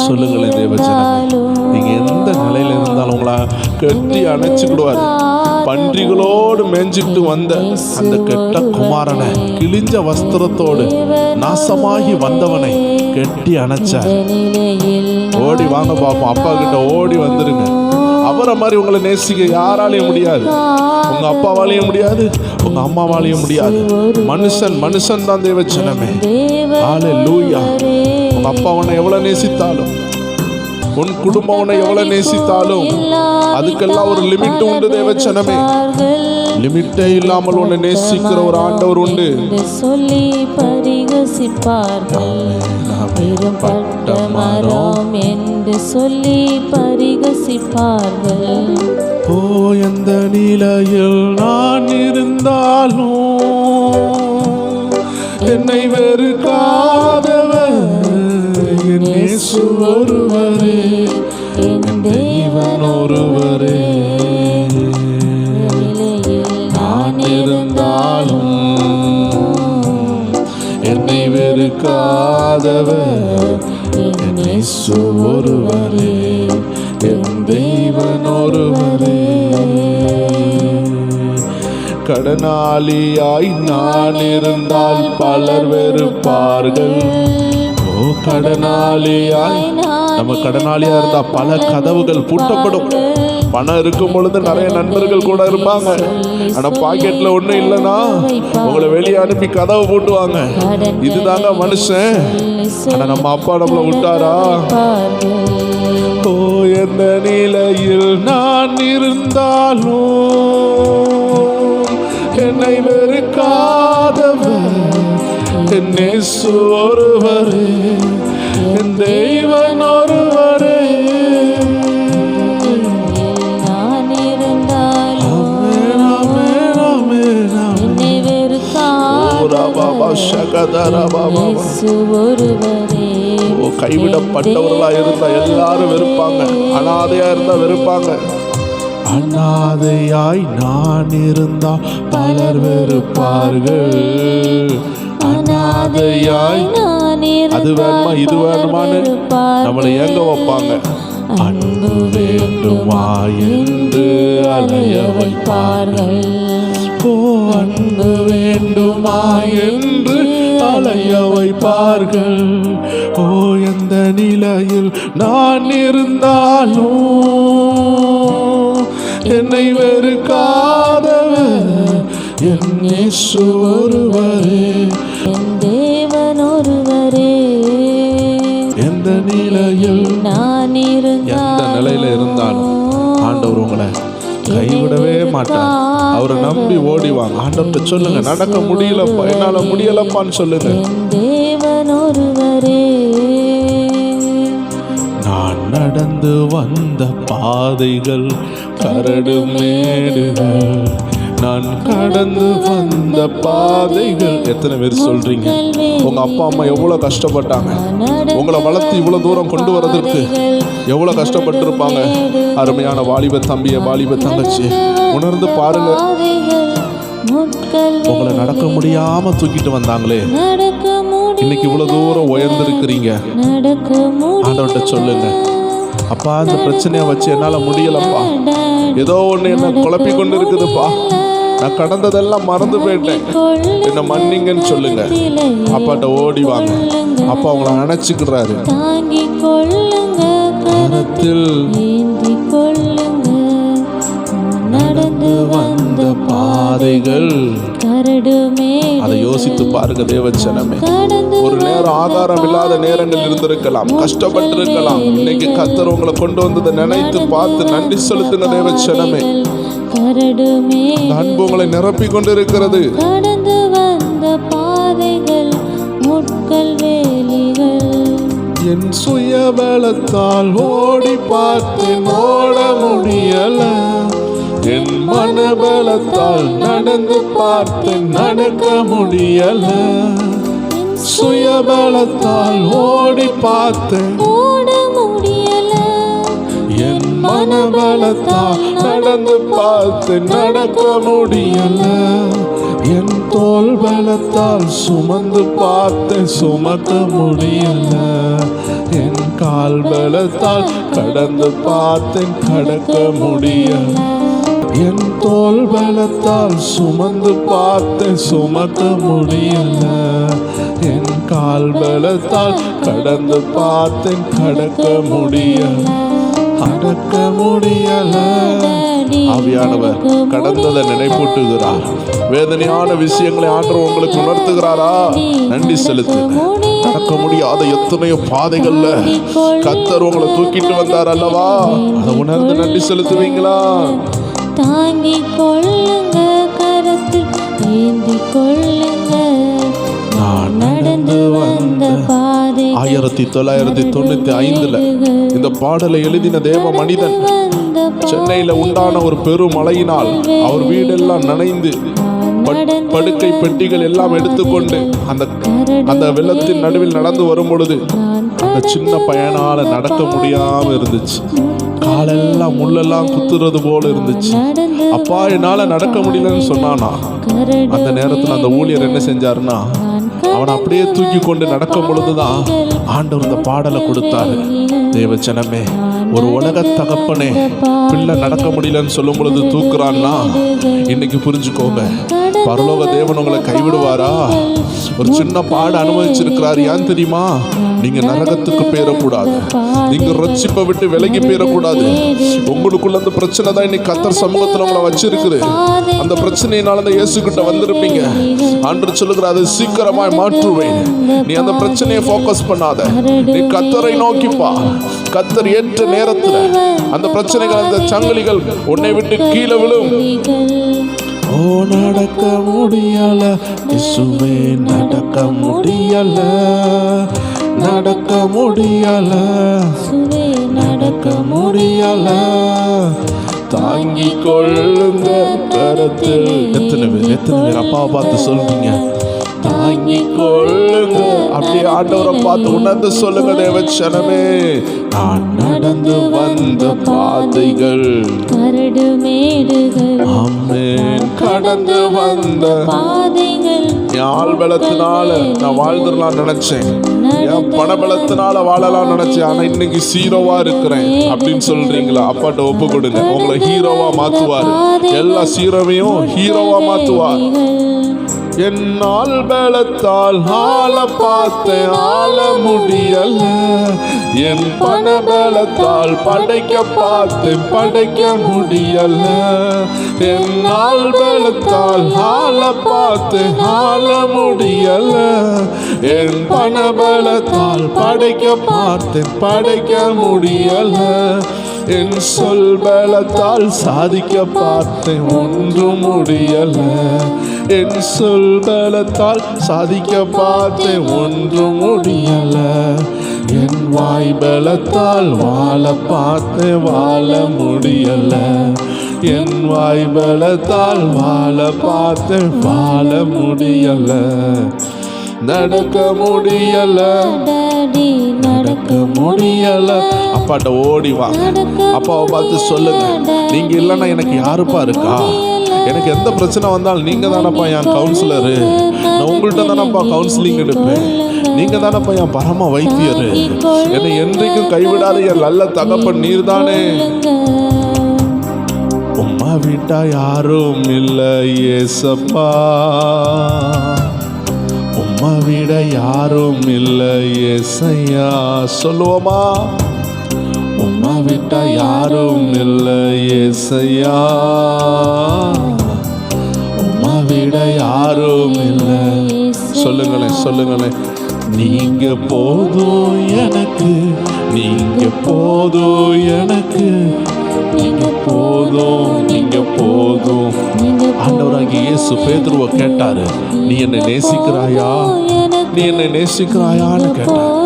சொல்லுங்களேன் தேவஜனமே, நீங்க எந்த நிலையில இருந்தாலும் உங்களை கட்டி அணைச்சுக்கிடுவாரு. பன்றிகளோடு மேய்ஞ்சிட்டு வந்த அந்த கெட்ட குமாரனை, கிழிஞ்ச வஸ்திரத்தோடு நாசமாகி வந்தவனை கெட்டி அணைச்சார். ஓடி வாங்க பாப்போம், அப்பா கிட்ட ஓடி வந்துருங்க. அவரை மாதிரி உங்களை நேசிக்க யாராலையும் முடியாது, உங்க அப்பாவாலையும் முடியாது, உங்க அம்மாவாலையும் முடியாது. மனுஷன் தான் தேவச்சனமே. ஹல்லேலூயா. உங்க அப்பா உன்னை எவ்வளவு நேசித்தாலும், உன் குடும்பம் உன்னை எவ்வளவு நேசித்தாலும் அதுக்கெல்லாம் ஒரு லிமிட் உண்டு தேவச்சனமே. லிமிட்டே இல்லாமல் உன்னை நேசிக்கிற ஒரு ஆண்டவர் உண்டு. சொல்லி பரிகசிப்பார்கள், பெரும் பட்டமரம் என்று சொல்லி பரிகசிப்பார்கள். ஓ எந்த நிலையில் நான் இருந்தாலும் என்னை வெறுக்காதவர் என் இயேசு ஒருவரே, என் தேவன் ஒருவரே. நான் இருந்தாலும் என்னை வெறுக்காதவர் என் இயேசு ஒருவரே, என் தேவன் ஒருவரே. கடனாளியாய் நான் இருந்தால் பலர் வெறுப்பார்கள், ஓ கடனாளியாய் நம்ம கடனாளியா இருந்தா பல கதவுகள் பூட்டப்படும். பணம் இருக்கும் பொழுது நிறைய நண்பர்கள் கூட இருப்பாங்க. ஆனா பாக்கெட்ல ஒண்ணும் இல்லைன்னா உங்களை வெளியே அனுப்பி கதவை போட்டுவாங்க. இதுதாங்க மனுஷன். ஆனா நம்ம அப்பா நம்மளை விட்டாரா? ஓ, எந்த நிலையில் நான் இருந்தாலும் என்னை வெறுக்காதவர் என் இயேசு ஒருவரே, என் தெய்வன் ஒருவரே. நான் இருந்தாலும் என்னை வெறுக்காதவர் இயேசு ஒருவரே. கைவிடப்பட்டவர்களா இருந்தா எல்லாரும் வெறுப்பாங்க. அனாதையா இருந்தா வெறுப்பாங்க. அனாதையாய் நான் இருந்தா பலர் வெறுப்பார்கள். அனாதையாய் அது வேணுமா இது வேணுமான்னு நம்மளை ஏங்க வைப்பாங்க. அன்பு வேண்டுமா என்று அலைய வைப்பார்கள். ஓ, அன்பு வேண்டுமா என்று அலைய வைப்பார்கள். ஓ, எந்த நிலையில் நான் இருந்தாலும் என்னை வெறுக்காதவர் என் இயேசு ஒருவரே, என் தேவன் ஒருவரே. எந்த நிலையில் நான் எந்த நிலையில இருந்தாலும் ஆண்டவர் உங்களை கைவிடவே மாட்டார். அவரை நம்பி ஓடிவாங்க. ஆண்டவர்கிட்ட சொல்லுங்க, நடக்க முடியலப்பா, என்னால முடியலப்பான்னு சொல்லுங்க. என் தேவன் ஒருவரே. நான் நடந்து வந்த பாதைகள் கரடு மேடுகள், நான் கடந்து வந்த பாதைகள். எத்தனை பேர் சொல்றீங்க உங்க அப்பா அம்மா எவ்வளவு கஷ்டப்பட்டாங்க? உங்களை வளர்த்து இவ்வளவு தூரம் கொண்டு வரதற்கு எவ்வளவு கஷ்டப்பட்டிருப்பாங்க? அருமையான வாலிப தம்பிய, வாலிப தங்கச்சி, உணர்ந்து பாருங்க. உங்களை நடக்க முடியாம தூக்கிட்டு வந்தாங்களே, இன்னைக்கு இவ்வளவு தூரம் உயர்ந்திருக்கிறீங்க. ஆண்டவர்கிட்ட சொல்லுங்க, அப்பா இந்த பிரச்சனையை வச்சு என்னால முடியலப்பா, ஏதோ ஒண்ணு என்ன குழப்பி கொண்டு இருக்குதுப்பா, நான் கடந்ததெல்லாம் மறந்து போயிட்டேன், என்ன மன்னிங்கன்னு சொல்லுங்க. அப்பாட்ட ஓடி வாங்க. அப்பா உங்களை நினைச்சுக்கிறாரு. கரத்தில் நடந்து வந்த பாதைகள் அதை யோசித்து பாருங்க தேவச்சனமே. ஒரு நேரம் ஆகாரம் இல்லாத நேரங்கள் இருந்திருக்கலாம், கஷ்டப்பட்டிருக்கலாம். இன்னைக்கு கர்த்தர் உங்களை கொண்டு வந்ததை நினைத்து பார்த்து நன்றி செலுத்துங்க தேவச்சனமே. அன்பு உங்களை நிரப்பி கொண்டிருக்கிறது. கடந்து வந்த பாதைகள் முட்கள் வேலிகள். என் சுய பலத்தால் ஓடி பார்த்தேன், ஓட முடியல. என் மனபலத்தால் நடந்து பார்த்தேன், நடக்க முடியல. சுய பலத்தால் ஓடி பார்த்தேன், ஓட முடியல. என் மனபலத்தால் நடந்து பார்த்தேன், நடக்க முடியல. என் தோள் பலத்தால் சுமந்து பார்த்தேன், சுமக்க முடியல. என் கால் பலத்தால் கடந்து பார்த்தேன், கடக்க முடியல. என் தோள் பலத்தால் சுமந்து பார்த்தேன், சுமக்க முடியல. என் கால் பலத்தால் கடந்து பார்த்தேன், கடக்க முடியல. அடக்க முடியல. ஆவியானவர் கடந்ததை நினைப்பூட்டுகிறார். வேதனையான விஷயங்களை ஆண்டவர் உங்களுக்கு உணர்த்துகிறாரா? நன்றி செலுத்துங்க. நடக்க முடியாத எத்தனையோ பாதைகள்ல கர்த்தர் உங்களை தூக்கிட்டு வந்தார் அல்லவா? அதை உணர்ந்து நன்றி செலுத்துவீங்களா? தாங்கிக் கொள்ளுங்க, கரத்தில் ஏந்திக் கொள்ளுங்க. நான் நடந்து வந்த பாதை 1995 இந்த பாடலை எழுதின தேவ மனிதன் சென்னையில உண்டான ஒரு பெரும் மழையினால் அவர் வீடெல்லாம் நனைந்து படுக்கை பெட்டிகள் எல்லாம் எடுத்துக்கொண்டு அந்த வெள்ளத்தின் நடுவில் நடந்து வரும் பொழுது அந்த சின்ன பையனால நடக்க முடியாம இருந்துச்சு. காலெல்லாம் முள்ளெல்லாம் குத்துறது போல இருந்துச்சு. அப்பா என்னால நடக்க முடியலன்னு சொன்னானா. அந்த நேரத்துல அந்த ஊழியர் என்ன செஞ்சாருன்னா, அவனை அப்படியே தூக்கி கொண்டு நடக்கும் பொழுதுதான் ஆண்டவர் இந்த பாடலை கொடுத்தாரு. தேவச்சனமே, ஒரு உலக தகப்பனே பிள்ளை நடக்க முடியலன்னு சொல்லும் பொழுது தூக்குறான்னா, இன்னைக்கு புரிஞ்சுக்கோங்க, பரலோக தேவன் உங்களை கைவிடுவாரா? ஒரு சின்ன பாடு அனுபவிச்சிருக்கிறார். ஏன் தெரியுமா? நீங்க நரகத்துக்கு போயிடக்கூடாது, நீங்க ரட்சிப்பை விட்டு விலகி போயிடக்கூடாது. உங்களுக்குள்ள அந்த பிரச்சனை தான் இன்னைக்கு கர்த்தர் சமூகத்துல உங்களை வச்சிருக்குது. அந்த பிரச்சனையினால தான் இயேசு கிட்ட வந்திருப்பீங்க. ஆண்டவர் சொல்லுகிறார், அதை சீக்கிரமாய் மாற்றுவேன். நீ அந்த பிரச்சனையை ஃபோக்கஸ் பண்ணாத, நீ கர்த்தரை நோக்கிப்பா. கர்த்தர் ஏற்ற நேரத்துல அந்த பிரச்சனைகள், அந்த சங்கிலிகள் உன்னை விட்டு கீழே விழும். ஓ நடக்க முடியல இயேசுவே, நடக்க முடியல, நடக்க முடியல, நடக்க முடியல, தாங்கிக் கொள்ளுங்க கரத்தில். எத்தனை பேர் அப்பாவை பார்த்து சொல்றீங்க? தாங்கிக் கொள்ளுங்க. அப்படியே ஆண்டவரை பார்த்து உணர்ந்து சொல்லுங்க, தேவச்சனமே, நான் நடந்து வந்த பாதைகள், கரடு மேடுகள், ஆமென், கடந்து வந்த பாதைகள். என் ஆள் பலத்தினால நான் வாழ்ந்துடலாம் நினைச்சேன், என் பண பலத்தினால வாழலாம் நினைச்சேன். ஆனா இன்னைக்கு ஹீரோவா இருக்கிறேன் அப்படின்னு சொல்றீங்களா? அப்பாட்ட ஒப்பு கொடுங்க, உங்களை ஹீரோவா மாத்துவாரு. எல்லா ஹீரோவையும் ஹீரோவா மாத்துவார். என்னால் பலத்தால் ஆள பார்த்தேன், ஆள முடியல. என் பண பலத்தால் படைக்க பார்த்தேன், படைக்க முடியல. என்னால் பலத்தால் ஆள பார்த்தேன், ஆள முடியல. என் பண பலத்தால் படைக்க பார்த்தேன், படைக்க முடியல. என் சொல் பலத்தால் சாதிக்க பார்த்தேன், ஒன்றும் முடியல. என் சொல் பலத்தால் சாதிக்க பார்த்தேன், ஒன்றும் முடியல. என் வாய் பலத்தால் வாழ பார்த்தேன், வாழ முடியல. என் வாய் பலத்தால் வாழ பார்த்தேன், வாழ முடியல. நடக்க முடியல, நடக்க முடியல. அப்பாட்ட ஓடி வா, அப்பாவை பார்த்து சொல்லுங்க, நீங்க இல்லைன்னா எனக்கு யாருப்பா இருக்கா? எனக்கு எந்த பிரச்சனை வந்தாலும் நீங்க தானப்பா என் கவுன்சிலரு. நான் உங்கள்கிட்ட தானப்பா கவுன்சிலிங் எடுப்பேன். நீங்க தானப்பா என் பரம வைத்தியரு. என்னை என்றைக்கும் கைவிடாத என் நல்ல தகப்பன் நீர் தானே. உம்மா விட்டா யாரும் இல்லை ஏசப்பா, உம்மா விட யாரும் இல்லை ஏசையா. சொல்லுவோமா? உம்மா விட்டா யாரும் இல்லை ஏசையா, உம்மா விட யாரும் இல்லை. சொல்லுங்களேன், சொல்லுங்களேன். நீங்க போதும் எனக்கு, நீங்க போதும் எனக்கு, நீங்க போதும், நீங்க போதும். ஆண்டவராகிய இயேசு பேதுருவை கேட்டாரு, நீ என்னை நேசிக்கிறாயா, நீ என்னை நேசிக்கிறாயான்னு கேட்டார்.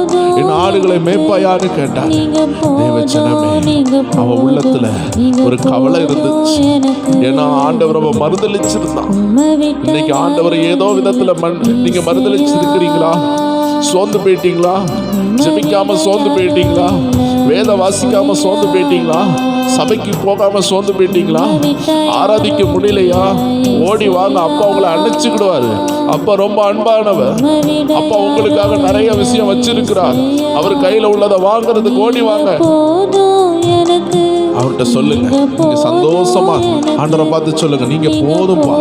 என் ஆடுகளை மேய்ப்பாயான்னு கேட்டார். தேவச்சனமே, அவ உள்ளத்துல ஒரு கவலை இருந்துச்சு. ஏன்னா ஆண்டவர் அவ மறுதளிச்சிருந்தான். இன்னைக்கு ஆண்டவர் ஏதோ விதத்துல நீங்க மறுதளிச்சிருக்கிறீங்களா? சோர்ந்து போயிட்டீங்களா? ஜெபிக்காம சோர்ந்து போயிட்டீங்களா? வேத வாசிக்காம சோர்ந்து போயிட்டீங்களா? சபைக்கு போகாம சோர்ந்து போயிட்டீங்களா? ஆராதிக்க முடியலையா? ஓடி வாங்க, அப்பா உங்களை அணைச்சுக்கிடுவாரு. அப்பா ரொம்ப அன்பானவர். அப்பா உங்களுக்காக நிறைய விஷயம் வச்சிருக்கிறார். அவர் கையில உள்ளதை வாங்குறதுக்கு ஓடி வாங்க. அவர்கிட்ட சொல்லுங்க, நீங்க சந்தோஷமா ஆண்டவரை பார்த்து சொல்லுங்க, நீங்க போதும்பா.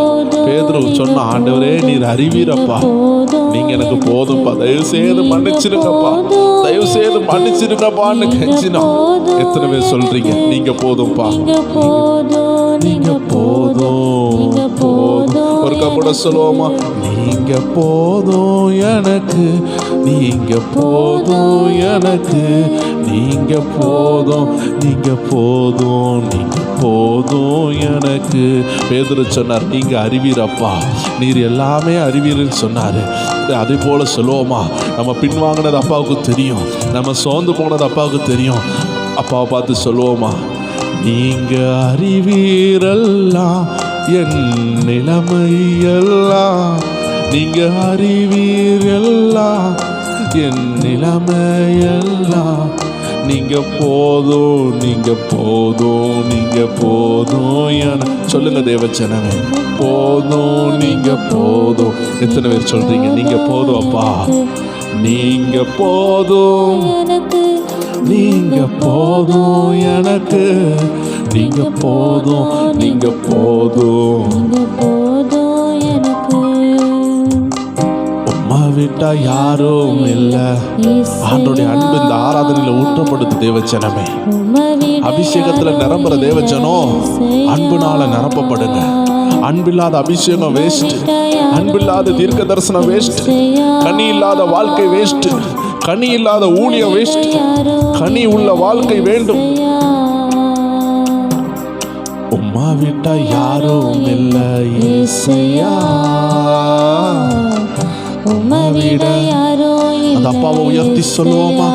பேதுரு சொன்ன, ஆண்டவரே நீர் அறிவீரப்பா, நீங்க எனக்கு போதும்பா, தயவு செய்து மன்னிச்சிருங்கப்பா, தயவு செய்து மன்னிச்சிருங்கப்பான்னு கெஞ்சினா. எத்தனை பேர் சொல்றீங்க நீங்க போதும்பா, நீங்க போதும், போதும். ஒருக்கா கூட சொல்லுவோமா? நீங்க போதும் எனக்கு, நீங்க போதும் எனக்கு, நீங்க போதும், நீங்க போதும், நீங்க போதும் எனக்கு. பேதுரு சொன்னார், நீங்க அறிவீரப்பா, நீர் எல்லாமே அறிவீர்னு சொன்னாரு. அதே போல சொல்லுவோமா? நம்ம பின்வாங்கினது அப்பாவுக்கு தெரியும், நம்ம சோர்ந்து போனது அப்பாவுக்கு தெரியும். அப்பாவை பார்த்து சொல்லுவோமா? நீங்க அறிவீரெல்லாம் என் நிலைமையெல்லாம், நீங்க அறிவீரெல்லாம் என் நிலைமையெல்லாம். நீங்க போதும், நீங்க போதும், நீங்க போதும் என சொல்லுங்க தேவச்சனமே. போதும், நீங்க போதும். எத்தனை பேர் சொல்றீங்க நீங்க போதும் அப்பா, நீங்க போதும், நீங்க போதும் எனக்கு, நீங்க போதும், நீங்க போதும், விட்டா யாரும் இல்ல. ஆண்டோடைய அன்பு இந்த ஆராதனையில ஊற்றப்படுது தேவச்சனமே. அபிஷேகத்துல நிரம்புற தேவச்சனம் அன்புனால நிரப்பப்படுங்க. அன்பில்லாத அபிஷேகம் வேஸ்ட், அன்பில்லாத தீர்க்க தரிசனம் வேஸ்ட், கனி இல்லாத வாழ்க்கை வேஸ்ட், கனி இல்லாத ஊழியம் வேஸ்ட், கனி உள்ள வாழ்க்கை வேண்டும். உம்மா விட்டா யாரும் இல்ல இயேசையா. உம்மா விட அந்த அப்பாவை உயர்த்தி சொல்லுவோமா?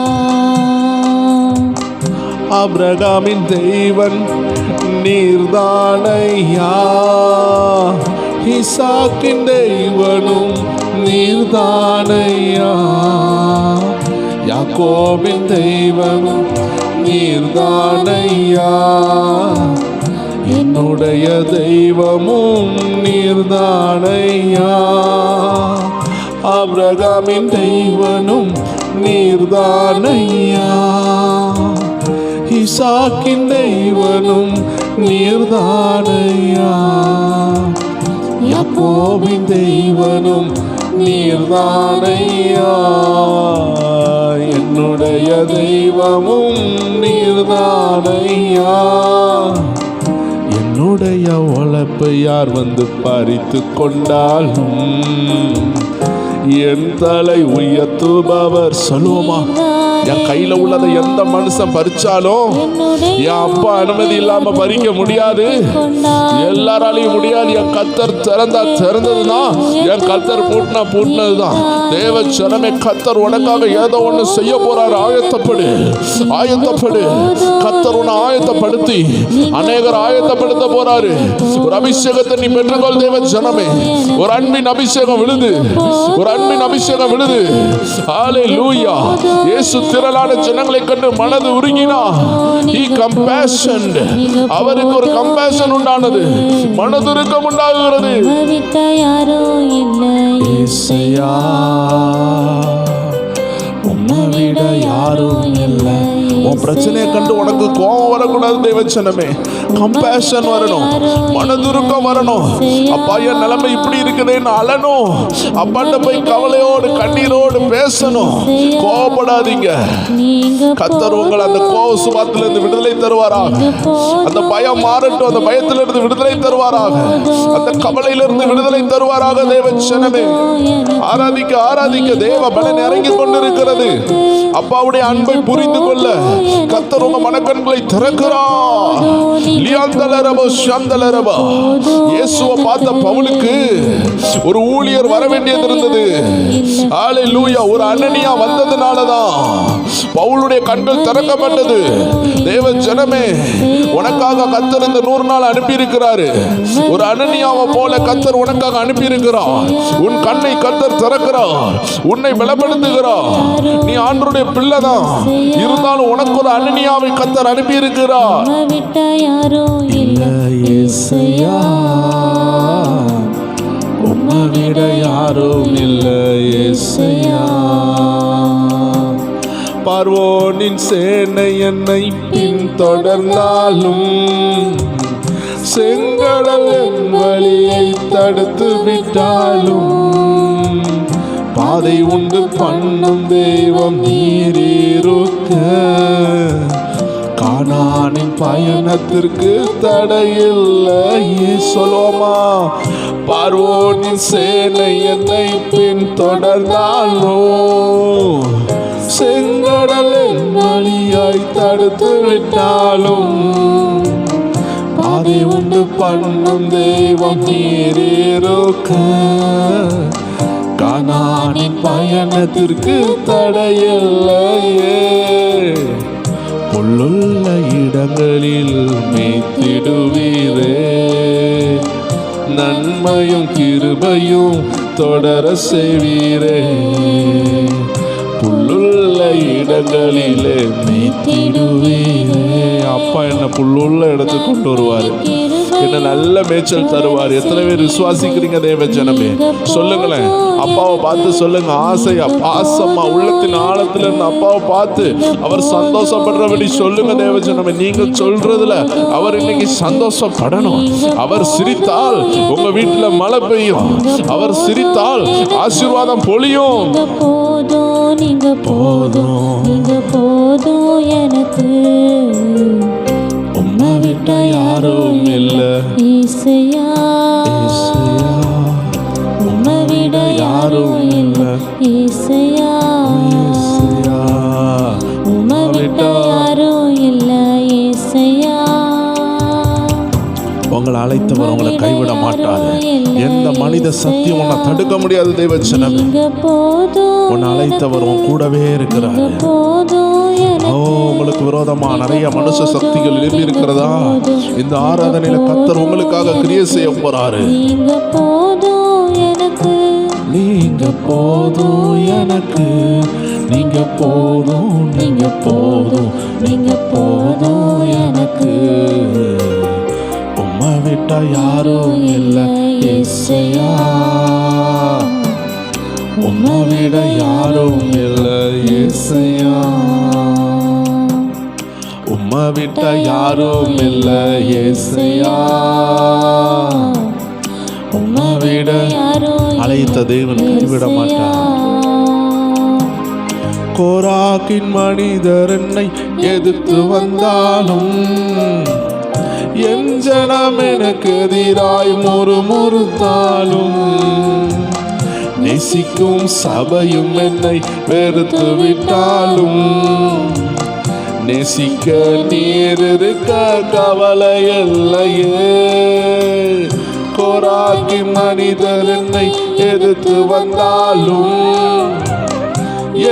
ஆபிரகாமின் தெய்வன் நீர்தானையா, ஈசாக்கின் தெய்வனும் நீர்தானையா, யாக்கோபின் தெய்வனும் நீர்தானையா, என்னுடைய தெய்வமும் நீர்தானையா. ஆபிரகாமின் தெய்வனும் நீர்தானையா, ஈசாக்கின் தெய்வனும் நீர்தானையா, யாக்கோபின் தெய்வனும் நீர்தானையா, என்னுடைய தெய்வமும் நீர்தானையா. என்னுடைய உழைப்பை யார் வந்து பறித்து கொண்டாலும் என் தலை உயர்த்துபவர். சொல்லுவோமா? என் கையில உள்ளதை எந்த மனுஷன் பறிச்சாலும் என் அப்பா அனுமதி இல்லாம பறிக்க முடியாது, எல்லாராலையும் முடியாது. என் கர்த்தர் திறந்ததுதான், என் கர்த்தர் பூட்டினதுதான். தேவ ஜனமே, கர்த்தர் உனக்காக ஏதோ ஒண்ணு செய்ய போறாரு. ஆயத்தப்படு, ஆயத்தப்படு. கர்த்தர் உன்னை ஆயத்தப்படுத்தி அநேகர் ஆயத்தப்படுத்த போறாரு. ஒரு அபிஷேகத்தை நீ பெற்றுக்கொள் தேவ ஜனமே. ஒரு அன்பின் அபிஷேகம் விழுது, ஒரு அன்பின் அபிஷேகம் விழுது. ஹல்லேலூயா. இயேசு திரளான ஜனங்களை கண்டு மனது உருகினா. He compassioned. அவருக்கு ஒரு கம்பேஷன் உண்டானது, மனதுருக்கம் உண்டாகிறது. இயேசையா, உம்மை விட யாரும் இல்லை. உன் பிரச்சனையை கண்டு உனக்கு கோபம் வரக்கூடாது தேவச்சனமே. கம்பேஷன் வரணும், மனதுருக்கம் வரணும். அப்பா என் நிலைமை இப்படி இருக்குதுன்னு அழணும். அப்பாட்ட போய் கவலையோடு கண்ணீரோடு பேசணும். கோபப்படாதீங்க. கர்த்தர் உங்களை அந்த கோப சுபாத்திலிருந்து விடுதலை தருவாராக. அந்த பயம் மாறட்டும், அந்த பயத்திலிருந்து விடுதலை தருவாராக. அந்த கவலையிலிருந்து விடுதலை தருவாராக தேவச்சனமே. ஆராதிக்க ஆராதிக்க தேவ பலன் இறங்கி கொண்டிருக்கிறது. அப்பாவுடைய அன்பை புரிந்து கொள்ள கர்த்தர் உங்க மனக்கண்களை திறக்கிறார். இயேசுவை பார்த்த பவுலுக்கு ஒரு ஊழியர் வர வேண்டியது இருந்தது. ஹல்லேலூயா. ஒரு அனனியா வந்ததுனாலதான் பவுலுடைய கண்கள் திறக்கப்பட்டது. தேவ ஜனமே, உனக்காக கர்த்தர் இந்த 100 நாள் அனுப்பி இருக்கிறாரு. ஒரு அனனியாவை போல கர்த்தர் உனக்காக அனுப்பி இருக்கிறார். உன் கண்ணை கர்த்தர் திறக்கிறார், உன்னை பலப்படுத்துகிறார். நீ ஆண்டவருடைய பிள்ளை தான், இருந்தாலும் உனக்கு ஒரு அனனியாவை கர்த்தர் அனுப்பி இருக்கிறார். உம்மை விட யாரும் இல்லை இயேசையா. பார்வோனின் சேனை என்னை பின்தொடர்ந்தாலும் செங்கடல் என் வழியை தடுத்து விட்டாலும் பாதை உண்டு பண்ணும் தெய்வம் நீரிருக்க. கானானின் பயணத்திற்கு தடையில்லை. சொல்லுவோமா? பார்வோனின் சேனை என்னை பின்தொடர்ந்தாலும் செங்கடலின் வழியாய் தடுத்து விட்டாலும் பாதை உண்டு பண்ணும் தெய்வம் நீரிருக்க. கானானின் பயணத்திற்கு தடையில்லையே. புல்லுள்ள இடங்களில் மேய்த்திடுவீரே, நன்மையும் கிருபையும் தொடர செய்வீரே. புல்லுள்ள இடங்களிலே மேய்த்திடுவீரே. அப்பா என்ன புல்லுள்ள இடத்துக்கு கொண்டு வருவாரு. என்ன நல்ல மேய்ச்சல் தருவார். எத்தனை பேர் விசுவாசிக்கிறீங்க தேவ ஜனமே? சொல்லுங்களேன். அப்பாவை பார்த்து சொல்லுங்க, ஆசையா பாசமா உள்ளத்தின் ஆழத்துல இருந்து அப்பாவை பார்த்து அவர் சந்தோஷப்படுறபடி சொல்லுங்க தேவ ஜனமே. நீங்க சொல்றதுல அவர் இன்னைக்கு சந்தோஷப்படணும். அவர் சிரித்தால் உங்க வீட்டுல மழை பெய்யும். அவர் சிரித்தால் ஆசீர்வாதம் பொழியும். நீங்க போதும் எனக்கு, உம்மை விட்ட யாரும் இல்ல ஈசையா, உம்மை விட யாரும் இல்ல ஈசையா, உம்மை விட்ட யாரும் இல்ல ஈசையா. உங்களை அழைத்தவர் உங்களை கைவிட மாட்டாரு. எந்த மனித சத்தியம் உன்னை தடுக்க முடியாது தேவ ஜனமே. உன்னை அழைத்தவர் உன் கூடவே இருக்கிறாரு. உங்களுக்கு விரோதமா நிறைய மனுஷ சக்திகள் எழுப்பி இருக்கிறதா? இந்த ஆராதனையில கர்த்தர் உங்களுக்காக கிரியை செய்ய போறாரு. நீங்க போதும் எனக்கு, நீங்க போதும் எனக்கு, நீங்க போதும், நீங்க போதும், நீங்க போதும் எனக்கு. உம்மை விட்ட யாரும் இல்ல இயேசையா, உம்மை விட யாரும் இல்ல இயேசையா, உம்மை விட்ட யாரும் இல்ல இயேசையா, உம்மை விட அழைத்த தேவன் கைவிட மாட்டார். கோராக்கின் மனிதர் என்னை எதிர்த்து வந்தாலும், என் ஜனம் எனக்கு எதிராய் முறுமுறுத்தாலும், நேசிக்கும் சபையும் என்னை வெறுத்து விட்டாலும், நேசிக்க நீர் இருக்க கவலை இல்லையே. கோராக்கி மனிதர் என்னை எதிர்த்து வந்தாலும்,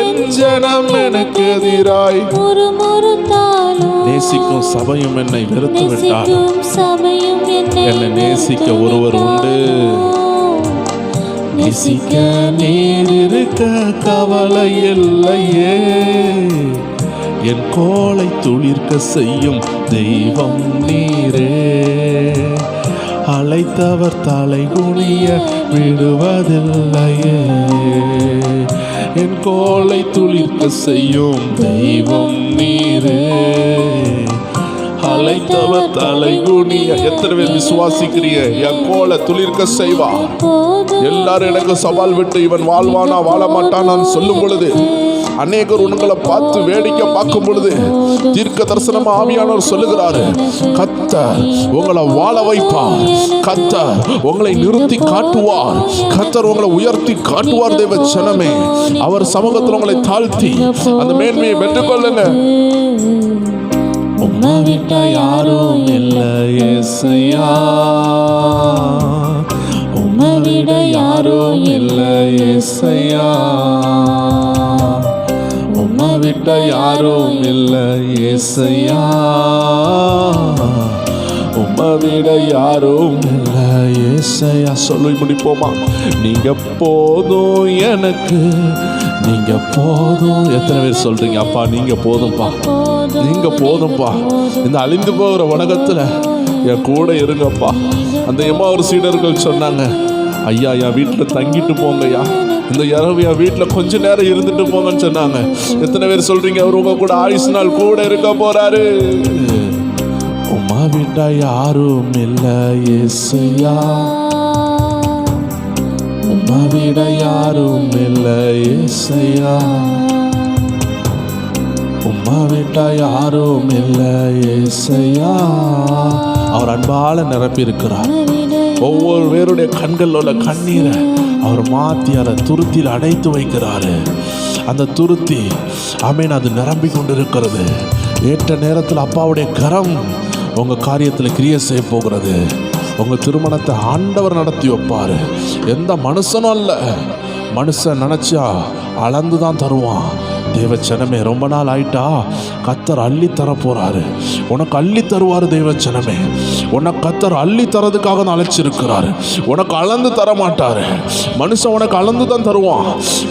என் ஜனம் எனக்கு எதிராய் முறுமுறுத்தாலும், நேசிக்கும் சபையும் என்னை வெறுத்து விட்டாலும், என்னை நேசிக்க ஒருவர் உண்டு. நேசிக்க நீர் இருக்க கவலை இல்லையே. என் கோலை துளிர்க்க செய்யும் தெய்வம் நீரே. அழைத்தவர் தலை குனிய விடுவதில்லையே. என் கோலை துளிர்க்க செய்யும் தெய்வம் நீரே. அழைத்தவர் தலை குனிய. எத்தனை பேர் விசுவாசிக்கிறீங்க? என் கோலை துளிர்க்க செய்வா. எல்லாரும் எனக்கு சவால் விட்டு இவன் வாழ்வானா வாழ மாட்டான் நான் சொல்லும் பொழுது, அநேகர் உங்களை பார்த்து வேடிக்கை பார்க்கும் பொழுது, தீர்க்க தரிசனம் ஆவியானவர் சொல்லுகிறாரு, கர்த்தர் உங்களை வாழ வைப்பார், கர்த்தர் உங்களை நிறுத்தி காட்டுவார், கர்த்தர் உங்களை உயர்த்தி காட்டுவார். தேவ ஜனமே, அவர் சமூகத்தில் உங்களை தாழ்த்தி அந்த மேன்மையை பெற்றுக்கொள்ளுங்க. உம்மை விட்ட யாரும் இல்ல இயேசையா, உம்மை விட யாரும் இல்ல இயேசையா, உம்மை விட்ட யாரும் இல்ல இயேசையா, உம்மை விட யாரும் இல்ல இயேசையா. சொல்லி முடிப்போமா? நீங்க போதும் எனக்கு, நீங்க போதும். எத்தனை பேர் சொல்றீங்க, அப்பா நீங்க போதும்பா, நீங்க போதும்பா, இந்த அழிந்து போகிற உலகத்துல என் கூட இருங்கப்பா. அந்த எம்மாவூர் சீடர்கள் சொன்னாங்க, ஐயா என் வீட்டில் தங்கிட்டு போங்கய்யா, இந்த இரவு என் வீட்டில் கொஞ்ச நேரம் இருந்துட்டு போங்கன்னு சொன்னாங்க. எத்தனை பேர் சொல்றீங்க அவர் உங்க கூட ஆயுசு நாள் கூட இருக்க போறாரு? உம்மை விட்ட யாரும் இல்ல இயேசையா, உம்மை விட யாரும் இல்ல இயேசையா, உம்மை விட்ட யாரும் இல்ல இயேசையா. அவர் அன்பால நிரப்பி இருக்கிறார். ஒவ்வொரு பேருடைய கண்களில் உள்ள கண்ணீரை அவர் மாற்றி அதை துருத்தியில் அடைத்து வைக்கிறாரு. அந்த துருத்தி ஆமேன், அது நிரம்பி கொண்டு இருக்கிறது. ஏற்ற நேரத்தில் அப்பாவுடைய கரம் உங்கள் காரியத்தில் கிரியை செய்ய போகிறது. உங்கள் திருமணத்தை ஆண்டவர் நடத்தி வைப்பார். எந்த மனுஷனும் அல்ல, மனுஷன் நினச்சா அளந்து தான் தருவான். தேவச்சனமே, ரொம்ப நாள் ஆயிட்டா கத்தர் அள்ளி தர போறாரு. உனக்கு அள்ளி தருவாரு தேவச்சனமே. உனக்கு கத்தர் அள்ளி தரதுக்காக தான் அழைச்சிருக்கிறாரு. உனக்கு அளந்து தர மாட்டாரு. மனுஷன் உனக்கு அளந்து தான் தருவான்.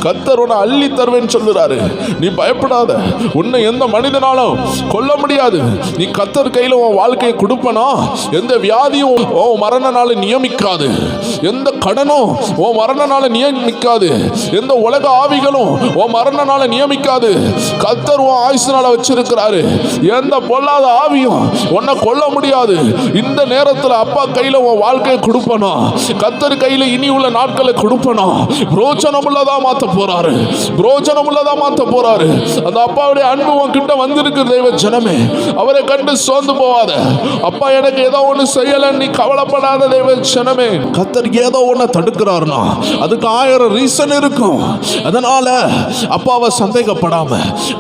கத்தர் உன்னை அள்ளி தருவேன்னு சொல்லுறாரு. நீ பயப்படாத. உன்னை எந்த மனிதனாலும் கொல்ல முடியாது. நீ கத்தர் கையில உன் வாழ்க்கையை கொடுப்பனா, எந்த வியாதியும் உன் மரண நாளை நியமிக்காது. எந்த கடனும் உன் மரண நாளை நியமிக்காது. எந்த உலக ஆவிகளும் உன் மரண நாளை நியமிக்காது. கத்தர் உன் ஆயுசு நாளை வச்சிருக்கிறாரு. எந்த பொல்லாத ஆவியும் உன்னை கொல்ல முடியாது. இந்த நேரத்தில் அப்பா கையில உன் வாழ்க்கையை கொடுப்பனா, கத்தர் கையில இனி உள்ள நாட்களை கொடுப்பனா, பிரோஜனம் உள்ளதா மாத்த போறாரு. பிரோஜனம் உள்ளதா மாத்த போறாரு. அந்த அப்பாவுடைய அன்பு உன் கிட்ட வந்திருக்கு தெய்வ ஜனமே. அவரை கண்டு சோர்ந்து போவாத. அப்பா எனக்கு ஏதோ ஒண்ணு செய்யல நீ கவலைப்படாத தெய்வ ஜனமே. கத்தர் ஏதோ ஒண்ணு தடுக்கிறாருன்னா அதுக்கு 1000 ரீசன் இருக்கும். அதனால அப்பாவை சந்தேகப்படாம,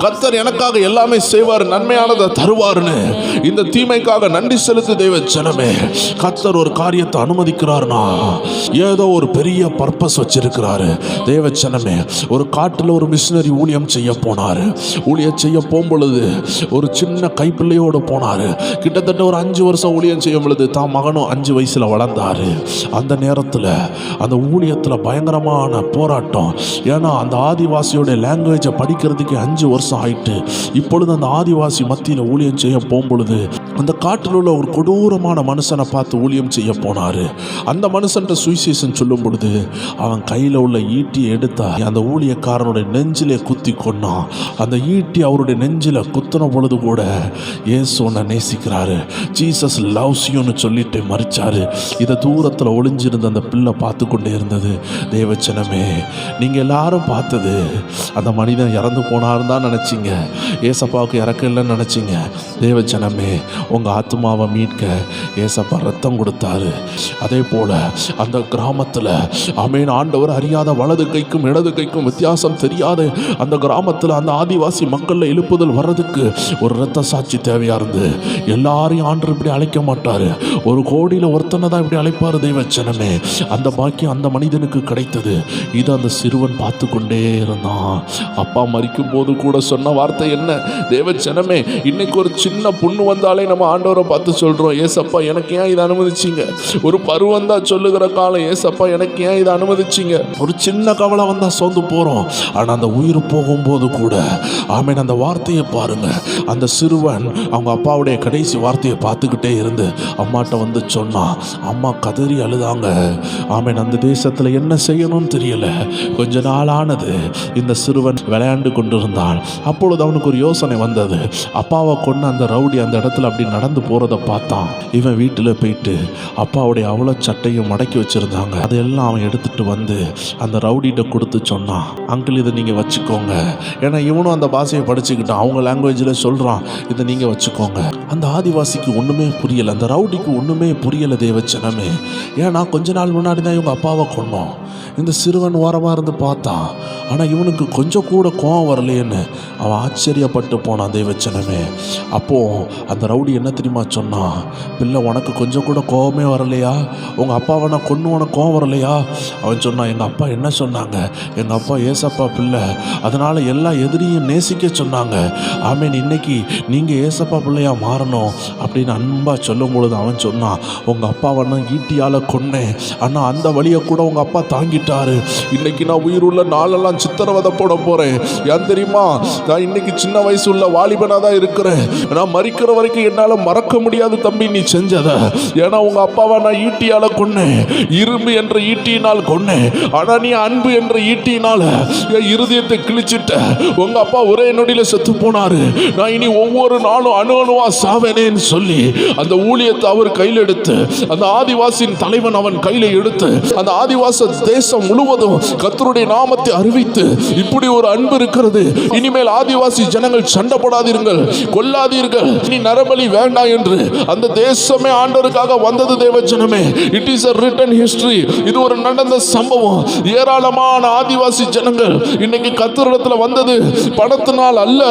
கத்தர் எனக்காக எல்லாமே செய்வார், நன்மையானதை தருவாருன்னு இந்த தீமைக்காக நன்றி செலுத்து தெய்வ ஜனமே. கத்தர் ஒரு காரியத்தை அனுமதிக்கிறார்னா ஏதோ ஒரு பெரிய பர்பஸ் வச்சிருக்கிறாரு தெய்வ ஜனமே. ஒரு காட்டுல ஒரு மிஷினரி ஊழியம் செய்ய போனாரு. ஊழியம் செய்ய போகும்பொழுது ஒரு சின்ன கைப்பிள்ளையோடு போனாரு. கிட்டத்தட்ட ஒரு 5 வருஷம் ஊழியம் செய்யும் பொழுது தான் மகனும் 5 வயசுல வளர்ந்தாரு. அந்த நேரத்தில் அந்த ஊழியத்தில் பயங்கரமான போராட்டம். ஏன்னா அந்த ஆதிவாசியோட லாங்குவேஜை படிக்கிறதுக்கு 5 வருஷம் ஆயிட்டு. இப்பொழுது அந்த ஆதிவாசி மத்தியில் ஊழியம் செய்ய போகும்பொழுது அந்த காட்டில் உள்ள ஒரு கொடூரமான மனுஷனை பார்த்து ஊழியம் செய்ய போனாரு. அந்த மனுஷன்ட்ட சுவிசேஷம் சொல்லும் பொழுது அவன் கையில் உள்ள ஈட்டியை எடுத்தா அந்த ஊழியக்காரனுடைய நெஞ்சிலே குத்தி கொண்டான். அந்த ஈட்டி அவருடைய நெஞ்சில குத்தின பொழுது கூட இயேசு உன்னை நேசிக்கிறாரு, ஜீசஸ் லவ்ஸ் யூன்னு சொல்லிட்டு மறிச்சாரு. இதை தூரத்தில் ஒளிஞ்சிருந்த அந்த பிள்ளை பார்த்து கொண்டே இருந்தது. தேவச்சனமே, நீங்கள் எல்லாரும் பார்த்தது அந்த மனிதன் இறந்து போனாருன்னு தான் நினச்சிங்க. ஏசப்பாவுக்கு இறக்க இல்லைன்னு நினச்சிங்க. தேவச்சனமே, உங்கள் ஆத்மாவை மீட்க ஏசப்பா ரத்தம் கொடுத்தாரு. அதே போல் அந்த கிராமத்தில் ஆமென் ஆண்டவர் அறியாத வலது கைக்கும் இடது கைக்கும் வித்தியாசம் தெரியாத அந்த கிராமத்தில் அந்த ஆதிவாசி மக்களில் எழுப்புதல் வர்றதுக்கு ஒரு இரத்த சாட்சி தேவையாக இருந்து எல்லாரையும் ஆண்டவர் இப்படி அழைக்க மாட்டார். 1 கோடியில் ஒருத்தனை தான் இப்படி அழைப்பார் தெய்வச்சனமே. அந்த பாக்கியம் அந்த மனிதனுக்கு கிடைத்தது. இது அந்த சிறுவன் பார்த்து கொண்டே இருந்தான். அப்பா மரிக்கும் போது கூட சொன்ன வார்த்தை என்ன தேவச்சனமே? இன்னைக்கு ஒரு சின்ன புண்ணு வந்தாலே நம்ம ஆண்டவரை பார்த்து சொல்கிறோம், ஏசப்பா எனக்கு ஏன் இதை அனுமதிச்சிங்க? ஒரு பருவம் தான் சொல்லுகிற காலம், ஏசப்பா எனக்கு ஏன் இதை அனுமதிச்சிங்க? ஒரு சின்ன கவலை வந்தால் சோர்ந்து போகிறோம். ஆனால் அந்த உயிர் போகும்போது கூட ஆமென் அந்த வார்த்தையை பாருங்க. அந்த சிறுவன் அவங்க அப்பாவுடைய கடைசி வார்த்தையை பார்த்துக்கிட்டே இருந்து அம்மாட்ட வந்து சொன்னான். அம்மா கதறி அழுதாங்க. ஆமென் அந்த தேசத்தில் என்ன செய்யணும்னு தெரியல. கொஞ்ச நாள் ஆனது. இந்த சிறுவன் விளையாண்டு கொண்டிருந்தான். அப்பொழுது அவனுக்கு ஒரு யோசனை வந்தது. அப்பாவை கொண்டு அந்த ரவுடி அந்த இடத்துல அப்படி நடந்து போகிறத பார்த்தான். இவன் வீட்டில் போயிட்டு அப்பாவுடைய அவ்வளோ சட்டையும் மடக்கி வச்சுருந்தாங்க. அதையெல்லாம் அவன் எடுத்துகிட்டு வந்து அந்த ரவுடிகிட்ட கொடுத்து சொன்னான், அங்கிள் இதை நீங்கள் வச்சுக்கோங்க. ஏன்னா இவனும் அந்த பாஷையை படிச்சுக்கிட்டான். அவங்க லாங்குவேஜில் சொல்கிறான், இதை நீங்கள் வச்சுக்கோங்க. அந்த ஆதிவாசிக்கு ஒன்றுமே புரியலை, அந்த ரவுடிக்கு ஒன்றுமே புரியலை தேவச்சனமே. ஏன்னா கொஞ்ச நாள் முன்னாடி தான் இவங்க அப்பாவை கொண்டோம். இந்த சிறுவன் ஓரமாக இருந்து பார்த்தான். ஆனால் இவனுக்கு கொஞ்சம் கூட கோவம் வரலையேன்னு அவன் ஆச்சரியப்பட்டு போனான் தேவச்சனமே. அப்போது அந்த ரவுடி என்ன தெரியுமா சொன்னான்? பிள்ளை உனக்கு கொஞ்சம் கூட கோவமே வரலையா? உங்கள் அப்பாவை நான் கொண்டு உனக்கு கோவம் வரலையா? அவன் சொன்னான், எங்கள் அப்பா என்ன சொன்னாங்க? எங்கள் அப்பா ஏசப்பா பிள்ளை, அதனால் எல்லா எதிரியும் நேசிக்க சொன்னாங்க. ஆமீன், இன்னைக்கு நீங்கள் ஏசப்பா பிள்ளையாக மாறணும் அப்படின்னு அன்பாக சொல்லும் பொழுது அவன் சொன்னான், உங்கள் அப்பாவை நான் ஈட்டியால் கொன்னேன், ஆனால் அந்த வழியை கூட உங்கள் அப்பா தாங்கிட்டாரு. இன்னைக்கு நான் உயிருள்ள நாளெல்லாம் சித்திரவதை போட போகிறேன். ஏன் தெரியுமா? நான் இன்னைக்கு சின்ன வயசு உள்ள வாலிபனாக தான் இருக்கிறேன். நான் மறிக்கிற வரைக்கும் என்னால் மறக்க முடியாது தம்பி நீ செஞ்சதை. ஏன்னா உங்கள் அப்பாவை நான் ஈட்டியால் கொன்னேன், இரும்பு என்ற ஈட்டியினால் கொன்னேன். ஆனால் நீ அன்பு என்ற ஈட்டியினால் என் இருதயத்தை கிழிச்சிட்ட. உங்கள் அப்பா ஒரே நொடியில் செத்து போனாரு. நான் இனி ஒவ்வொரு நாளும் அணு அணுவா சாவேனேன்னு சொல்லி அந்த ஊழியத்தை அவர் கையில் எடுத்து, அந்த ஆதிவாசியின் தலைவன் அவன் கையில் எடுத்து, அந்த ஆதிவாச தேசம் முழுவதும் கர்த்தருடைய நாமத்தை அறிவித்து, இப்படி ஒரு அன்பு இருக்கிறது, இனிமேல் ஆதிவாசி ஜனங்கள் சண்டை போடாதீர்கள், கொல்லாதீர்கள், இனி நரபலி வேண்டாம் என்று அந்த தேசமே ஆண்டவருக்காக வந்தது தேவஜனமே. It is a written history. இது ஒரு நடந்த சம்பவம். ஏராளமான ஆதிவாசி ஜனங்கள் இன்னைக்கு கர்த்தரிடத்தில் வந்தது பணத்தினால் அல்ல,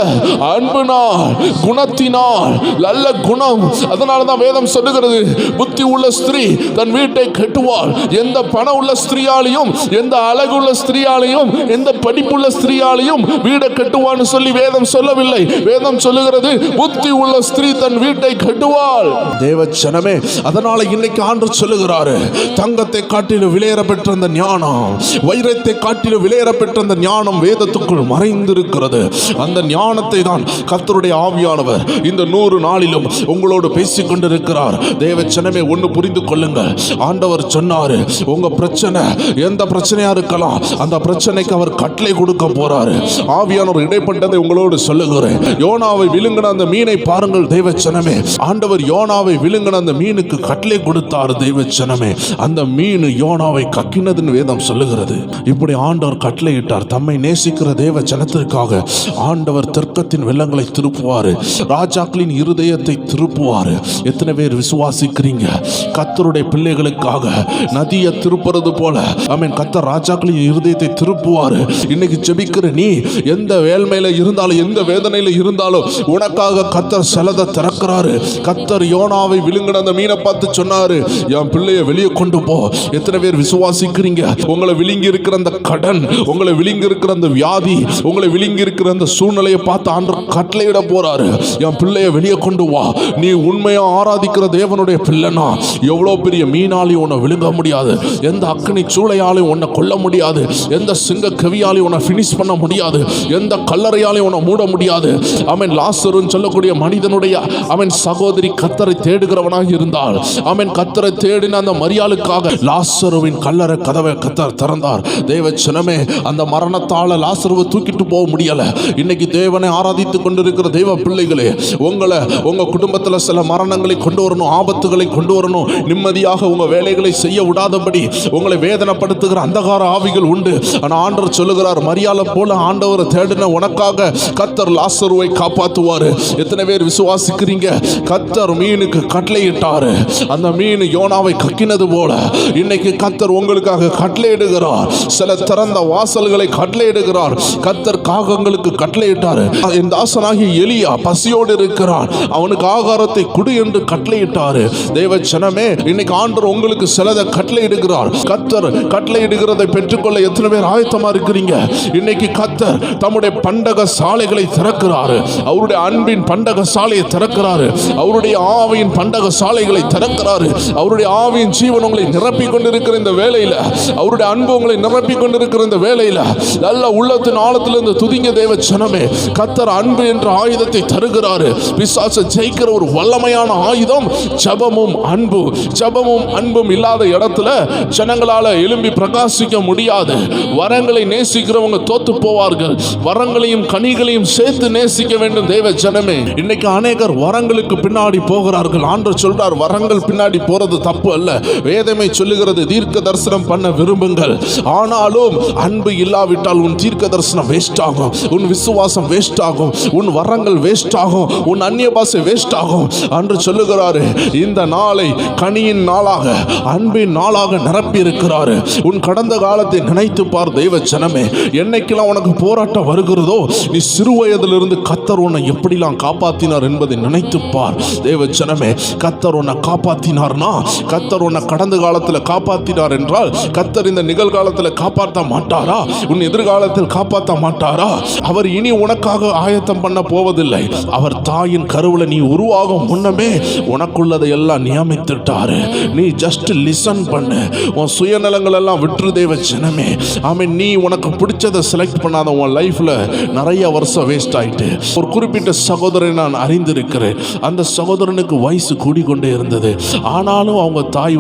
அன்பினால், குணத்தினால். நல்ல குணம். அதனால தான் வேதம் சொல்லுகிறது, புத்தி உள்ள ஸ்திரீ தன் வீட்டை கட்டுவாள். எந்த பணம் உள்ள ஸ்திரீயாலையும், எந்த அழகுள்ள ஸ்திரீயாலையும், எந்த படிப்புள்ள ஸ்திரீயாலையும் வீடை கட்டுவான்னு சொல்லி வேதம் சொல்லவில்லை. வேதம் சொல்லுகிறது புத்தி உள்ள ஸ்திரீ தன் வீட்டை கட்டுவாள். தேவச்சனமே, அதனால இன்னைக்கு ஆண்டவர் சொல்லுகிறாரு, தங்கத்தை காட்டிலும் விலையேற பெற்ற அந்த ஞானம், வைரத்தை காட்டிலும் விலையேற பெற்ற அந்த ஞானம் வேதத்துக்குள் மறைந்திருக்கிறது. அந்த ஞானத்தை தான் கர்த்தருடைய ஆவியானவர் இந்த 100 நாளிலும் உங்களோடு பேசிக் கொண்டிருக்கிறார். தேவச்சனமே, ஒன்று புரிந்து கொள்ளுங்கள். ஆண்டவர் சொன்னாரு, உங்க பிரச்சனை எந்த பிரச்சனையா இருக்கலாம், அந்த பிரச்சனைக்கு அவர் கட்டளை கொடுக்க போறாரு. ஆவியானவர் இடைப்பட்டதை உங்களோடு சொல்லுகிறேன். யோனாவை விழுங்கின அந்த மீனை பாருங்கள் தேவச்சனமே. ஆண்டவர் யோனாவை விழுங்கின அந்த மீனுக்கு கட்டளை கொடுத்தார் தேவச்சனமே. அந்த மீன் யோனாவை கக்கினதுன்னு வேதம் சொல்லுகிறது. இப்படி ஆண்டவர் கட்டளையிட்டார். தம்மை நேசிக்கிற தேவ ஜனத்திற்காக ஆண்டவர் தெற்கத்தின் வெள்ளங்களை திருப்புவாரு, ராஜாக்களின் இருதயத்தை திருப்புவாரு. எத்தனை பேர் விசுவாசிக்கிறீங்க? கர்த்தருடைய பிள்ளைகளுக்காக நதியை திருப்புறது போல ஆமென், கர்த்தர் ராஜாக்களின் இருதயத்தை திருப்புவாரு. இன்னைக்கு ஜெபிக்கிற நீ எந்த வேள்மையில இருந்தாலும், எந்த வேதனையில இருந்தாலும், உனக்காக கர்த்தர் செலதை திறக்கிறாரு. கர்த்தர் யோனாவை விழுங்கின அந்த மீனை பார்த்து சொன்னாரு, என் பிள்ளைய வெளியே கொண்டு போ. எத்தனை பேர் விசுவாசிக்கிறீங்க? உங்களை விழுங்கி இருக்கிற அந்த கடன், உங்களை விழுங்கி இருக்கிற அந்த வியாதி, உங்களை விழுங்கி இருக்கிற அந்த சூழ்நிலையை பார்த்து ஆண்டவர் கட்டளையிட போறாரு. என் பிள்ளைய வெளியே கொண்டு வா. நீ உண்மையா ஆராதிக்கிற தேவனுடைய பிள்ளைனா எவ்வளவு பெரிய மீனாலையும் உன்னை விழுங்க முடியாது, எந்த அக்கினி சூளையாலையும் உன்னை கொல்ல முடியாது, எந்த சிங்க கவியாலையும் உன்னை பினிஷ் பண்ண முடியாது, எந்த கல்லறையாலையும் உன்னை மூட முடியாது. அவன் லாசருன்னு சொல்லக்கூடிய மனிதனுடைய அவன் சகோதரி கர்த்தரை தேடுகிறவனாக இருந்தால், அவன் கர்த்தரை தேடின அந்த மரியாளுக்காக லாசருவின் கல்லறை கதவை கர்த்தர் திறந்தார். தேவச்சனமே, அந்த மரணத்தால லாசருவை தூக்கிட்டு போக முடியல. இன்னைக்கு தேவனை ஆராதித்துக் கொண்டிருக்கிற தேவ பிள்ளைகளே, உங்களை உங்க குடும்பத்தில் சில மரணங்களை கொண்டு வரணும், ஆபத்துகளை கொண்டு வரணும், நிம்மதியாக உங்க வேலைகளை செய்ய விடாதபடி உங்களை வேதனைப்படுத்துகிற அந்தகார ஆவிகள் உண்டு. ஆனால் ஆண்டவர் சொல்லுகிறார், மரியாதை போல ஆண்டவரை தேடின உனக்காக கர்த்தர் லாசருவை காப்பாற்றுவார். எத்தனை பேர் விசுவாசிக்கிறீங்க? கர்த்தர் மீனுக்கு கட்டளையிட்டாரு. அந்த மீன் யோனாவை கக்கினது போல இன்னைக்கு கர்த்தர் உங்களுக்காக கட்டளையிடுகிறார். சில திறந்த வாசல்களை கட்டளையிடுகிறார். கர்த்தர் காகங்களுக்கு கட்டளையிட்டாரு. என் தாசனாகிய எலியா பசியோடு இருக்கிறான், அவனுக்கு ஆகாரத்தை குடு என்று கட்டளையிட்டாரு. தேவச்சனமே, இன்னைக்கு ஆண்டவர் உங்களுக்கு சிலதை கட்டளையிடுகிறார். கர்த்தர் கட்டளையிடுகிறதை பெற்றுக்கொள்ள எத்தனை பேர் ஆயத்தமா இருக்கிறீங்க? இன்னைக்கு கர்த்தர் தம்முடைய பண்டக சாலைகளை திறக்கிறாரு. அவருடைய அன்பின் பண்டக சாலையை திறக்கிறாரு. அவருடைய ஆவியின் பண்டக சாலைகளை திறக்கிறாரு. அவருடைய ஆவியின் ஜீவன் உங்களை நிரப்பி கொண்டிருக்கிற இந்த வேளையில, அவருடைய அன்பு உங்களை நிரப்பி கொண்டிருக்கிற இந்த வேளையில நல்ல உள்ளத்தின் ஆழத்திலிருந்து துதிங்க தேவச்சனமே. கர்த்தர் அன்பு என்ற ஆயுதத்தை தருகிறாரு. பிசாசை ஜெயிக்கிற ஒரு வல்லமையான ஆயுதம் ஜெபமும் அன்பு. ஜெபமும் அன்பும் இல்லாத இடத்துல ஜனங்களால எழும்பி பிரகாசிக்க முடியாது. வரங்களை நேசிக்கிறவங்க தோத்து போவார்கள். வரங்களையும் கனிகளையும் சேர்த்து நேசிக்க வேண்டும் தேவ ஜனமே. இன்னைக்கு அநேகர் வரங்களுக்கு பின்னாடி போகிறார்கள். ஆண்டவர் சொல்றார், வரங்கள் பின்னாடி போறது தப்பு அல்ல. வேதமே சொல்லுகிறது, தீர்க்க தரிசனம் பண்ண விரும்புங்கள். ஆனாலும் அன்பு இல்லாவிட்டால் உன் தீர்க்க தரிசனம் வேஸ்ட் ஆகும், உன் விசுவாசம் வேஸ்ட் ஆகும், உன் வரங்கள் வேஸ்ட் ஆகும், உன் அந்நிய பாஷை வேஸ்ட் ஆகும் என்று சொல்லுகிறாரு. இந்த நாளை கனியின் நாளாக, அன்பின் நாளாக நிரப்பி இருக்கிறாரு. உன் கடந்த காலத்தை நினைத்து பார் தெய்வ ஜனமே. என்னைக்கெல்லாம் உனக்கு போராட்டம் வருகிறதோ, நீ சிறு வயதிலிருந்து கர்த்தர் உன்னை எப்படிலாம் காப்பாற்றினார் என்பதை நினைத்து பார் தெய்வ ஜனமே. கர்த்தர் உன்னை காப்பாற்றினார்னா, கர்த்தர் உன்னை கடந்த காலத்தில் காப்பாற்றினார் என்றால், கர்த்தர் இந்த நிகழ்காலத்தில் காப்பாற்ற மாட்டாரா? உன் எதிர்காலத்தில் காப்பாற்ற மாட்டாரா? அவர் இனி உனக்காக ஆயத்தம் பண்ண போவதில்லை. அவர் தாயின் கருவில் நீ உருவாகும் முன்னமே உனக்குள்ளதை எல்லாம் நியமித்துட்டாரு. நீ ஜஸ்ட் லிசன் பண்ணு. உன் சுயநலங்கள் எல்லாம் விட்டுரு தேவ ஜனமே. ஆமென். நீ உனக்கு பிடிச்சதை செலக்ட் பண்ணாத உன் லைஃப்ல நிறைய வருஷம் வேஸ்ட் ஆயிட்டு. ஒரு குறிப்பிட்ட சகோதரனை நான் அறிந்திருக்கிறேன். அந்த சகோதரனுக்கு வயசு கூடிக்கொண்டே இருந்தது. ஆனாலும் அவங்க தாய்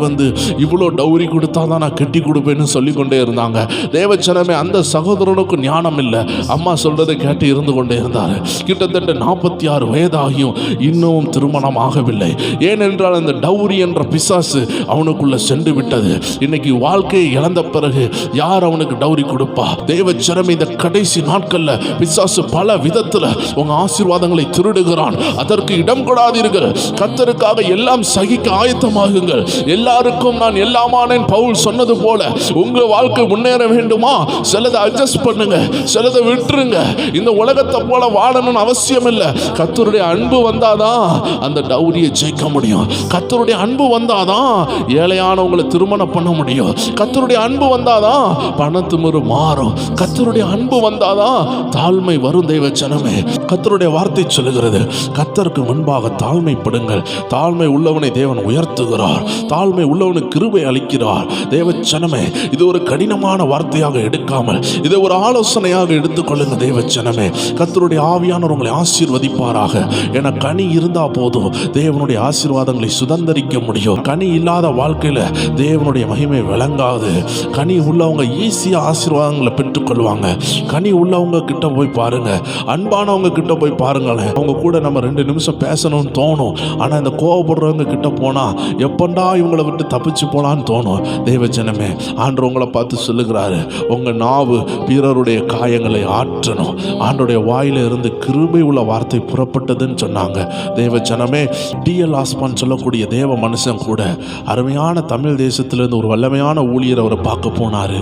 இவ்வளோ டௌரி கொடுத்தா தான் நான் கட்டி கொடுப்பேன்னு சொல்லிக்கொண்டே இருந்தாங்க. தேவச்சனமே, அந்த சகோதரனுக்கு ஞானம் இல்லை. அம்மா சொல்றதை கேட்டு இருந்து கொண்டே இருந்தார். கிட்டத்தட்ட 46 வயதாகியும் இன்னும் திருமணம் ஆகவில்லை. ஏனென்றால் அந்த டௌரி என்ற பிசாசு அவனுக்குள்ள சென்று விட்டது. இன்னைக்கு வாழ்க்கையை இழந்த பிறகு யார் அவனுக்கு டௌரி கொடுப்பா? தேவச்சனமே, இந்த கடைசி நாட்கள்ல பிசாசு பல விதத்துல உங்க ஆசீர்வாதங்களை திருடுகிறான். அதற்கு இடம் கொடாதீர்கள். கர்த்தருக்காக எல்லாம் சகிக்க ஆயத்தமாகுங்கள். எல்லாருக்கும் நான் எல்லாமானேன் பவுல் சொன்னது போல உங்க வாழ்க்கை முன்னேற வேண்டுமா? சிலதை அட்ஜஸ்ட் பண்ணுங்க, சிலதை விட்டுருங்க. இந்த உலகத்தை போல வாழணும்னு அவசியம் இல்லை. கர்த்தருடைய அன்பு வந்தாதான் அந்த டௌரியை ஜெயிக்க முடியும். கர்த்தருடைய அன்பு வந்தாதான் ஏழையானவங்களை திருமணம் பண்ண முடியும். கர்த்தருடைய அன்பு வந்தாதான் பணத்துமிரு மாறும். கர்த்தருடைய அன்பு வந்தாதான் தாழ்மை வரும். தெய்வ ஜனமே, கர்த்தருடைய வார்த்தை சொல்லுகிறது, கர்த்தருக்கு முன்பாக தாழ்மைப்படுங்கள். தாழ்மை உள்ளவனை தேவன் உயர்த்துகிறார். தாழ்மை உள்ளவனுக்கு கிருபை அளிக்கிறார். தேவ ஜனமே, இது ஒரு கடினமான வார்த்தையாக எடுக்காமல் இதை ஒரு ஆலோசனையாக எடுத்துக்கொள்ளுங்க. தேவ ஜனமே, கர்த்தருடைய ஆவியானவர் உங்களை ஆசீர்வதிப்பாராக. என கனி இருந்தா போதும் தேவனுடைய ஆசீர்வாதங்களை சுதந்தரிக்க முடியும். கனி இல்லாத வாழ்க்கையில தேவனுடைய மகிமை விளங்காது. கனி உள்ளவங்க ஈஸியா ஆசீர்வாதங்களை பெற்றுக்கொள்வாங்க. கனி உள்ளவங்க கிட்ட போய் பாருங்க, அன்பானவங்க கிட்ட போய் பாருங்களேன். அவங்க கூட நம்ம 2 நிமிஷம் பேசணும்னு தோணும். ஆனா இந்த கோவப்படுறவங்க கிட்ட போனா எப்பண்டா இவங்களை விட்டு தப்பிச்சு போலான்னு தோணும். தேவ ஜனமே, ஆண்டவர் உங்களை பார்த்து சொல்லுகிறாரு, உங்க நாவு பிறருடைய காயங்களை ஆற்றணும். ஆண்டோடைய வாயில இருந்து கிருபை உள்ள வார்த்தை புறப்பட்டதுன்னு சொன்னாங்க. தேவ ஜனமே, டிஎல் ஆஸ்மான் சொல்லக்கூடிய தேவ மனுஷன் கூட அருமையான தமிழ் தேசத்திலிருந்து ஒரு வல்லமையான ஊழியர் அவரை பார்க்க போனாரு.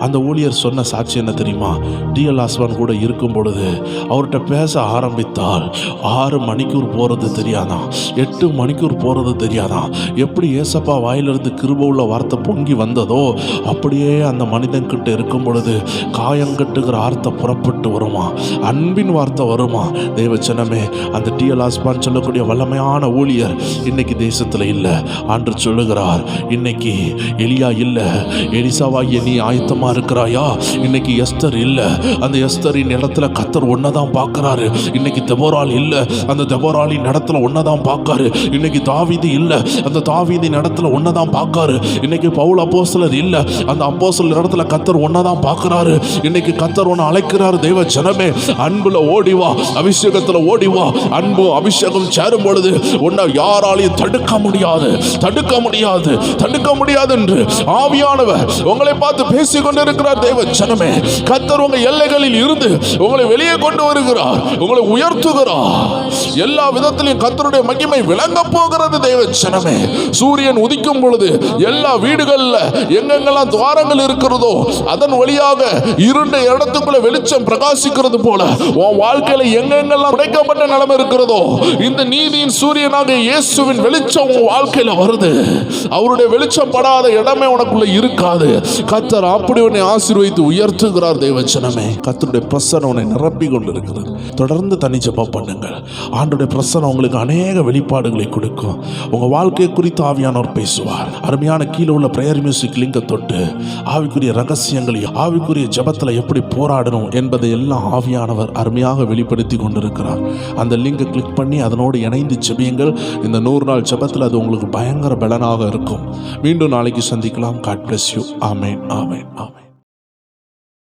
அந்த ஊழியர் சொன்ன சாட்சி என்ன தெரியுமா? டிஎல் ஆஸ்வான் கூட இருக்கும் பொழுது அவர்கிட்ட பேச ஆரம்பித்தால் 6 மணிக்கூர் போகிறது தெரியாதான், 8 மணிக்கூர் போகிறது தெரியாதான். எப்படி ஏசப்பா வாயிலிருந்து கிருபை உள்ள வார்த்தை பொங்கி வந்ததோ அப்படியே அந்த மனிதன் கிட்ட இருக்கும் பொழுது காயங்கட்டுகிற வார்த்தை புறப்பட்டு வருமா, அன்பின் வார்த்தை வருமா. தேவ ஜனமே, அந்த டிஎல் ஆஸ்வான் சொல்லக்கூடிய வல்லமையான ஊழியர் இன்னைக்கு தேசத்தில் இல்லை. ஆண்டு சொல்லுகிறார், இன்னைக்கு எலியா இல்லை, எலிசாவாகிய நீ ஆயத்தமா இருக்கிறாயா? இன்னைக்கு எஸ்தர் இல்ல, அந்த எஸ்தரின் இடத்துல கர்த்தர் ஒன்னதான் பார்க்கிறாரு. இன்னைக்கு தெபோராள் இல்ல, அந்த தெபோராளின் இடத்துல ஒன்னதான் பார்க்காரு. இன்னைக்கு தாவீது இல்ல, அந்த தாவீதின் இடத்துல ஒன்னதான் பார்க்காரு. இன்னைக்கு பவுல் அப்போஸ்தலர் இல்ல, அந்த அப்போஸ்தலர் இடத்துல கர்த்தர் ஒன்னதான் பார்க்கிறாரு. இன்னைக்கு கர்த்தர் ஒன்னு அழைக்கிறாரு. தெய்வ ஜனமே, அன்புல ஓடிவா, அபிஷேகத்துல ஓடிவா. அன்பு அபிஷேகம் சேரும் பொழுது உன்னை யாராலையும் தடுக்க முடியாது, தடுக்க முடியாது, தடுக்க முடியாது என்று ஆவியானவர் உங்களை பார்த்து பேசிக்கொண்டு இருக்கிறார். தேவ ஜனமே, கர்த்தர் உங்க எல்லைகளில் இருந்து உங்களை வெளியே கொண்டு வருகிறார், உங்களை உயர்த்துகிறார். எல்லா விதத்திலும் கர்த்தருடைய மகிமை விளங்க போகிறது. தேவ ஜனமே, சூரியன் உதிக்கும் பொழுது எல்லா வீடுகள்ல எங்கெங்கெல்லாம் துவாரங்கள் இருக்கிறதோ அதன் வழியாக இருண்ட இடத்துக்குள்ள வெளிச்சம் பிரகாசிக்கிறது போல உன் வாழ்க்கையில எங்கெங்கெல்லாம் உடைக்கப்பட்ட நிலைமை இருக்கிறதோ இந்த நீதியின் சூரியனாக இயேசுவின் வெளிச்சம் உன் வாழ்க்கையில வருது. அவருடைய வெளிச்சம் படாத இடமே உனக்குள்ள இருக்காது. கர்த்தர் அப்படி உன்னை ஆசீர்வதித்து உயர்த்துகிறார். தேவ ஜனமே, கர்த்தருடைய பிரசன்னம் உன்னை நிரப்பி கொண்டிருக்கிறது. தொடர்ந்து தனி ஜெபம் பண்ணுங்கள். ஆண்டவருடைய பிரசன்னம் உங்களுக்கு அநேக வெளிப்பாடுகளை கொடுக்கும். உங்க வாழ்க்கையை குறித்து ஆவியானவர் பேசுவார். அருமையான கீழே உள்ள பிரேயர் மியூசிக் லிங்கை தொட்டு ஆவிக்குரிய ரகசியங்களையும் ஆவிக்குரிய ஜெபத்தில் எப்படி போராடணும் என்பதை எல்லாம் ஆவியானவர் அருமையாக வெளிப்படுத்தி கொண்டிருக்கிறார். அந்த லிங்கை கிளிக் பண்ணி அதனோடு இணைந்து ஜெபியுங்கள். இந்த 100 நாள் ஜெபத்தில் அது உங்களுக்கு பயங்கர பலனாக இருக்கும். மீண்டும் நாளைக்கு சந்திக்கலாம். God bless you. Amen, amen, amen.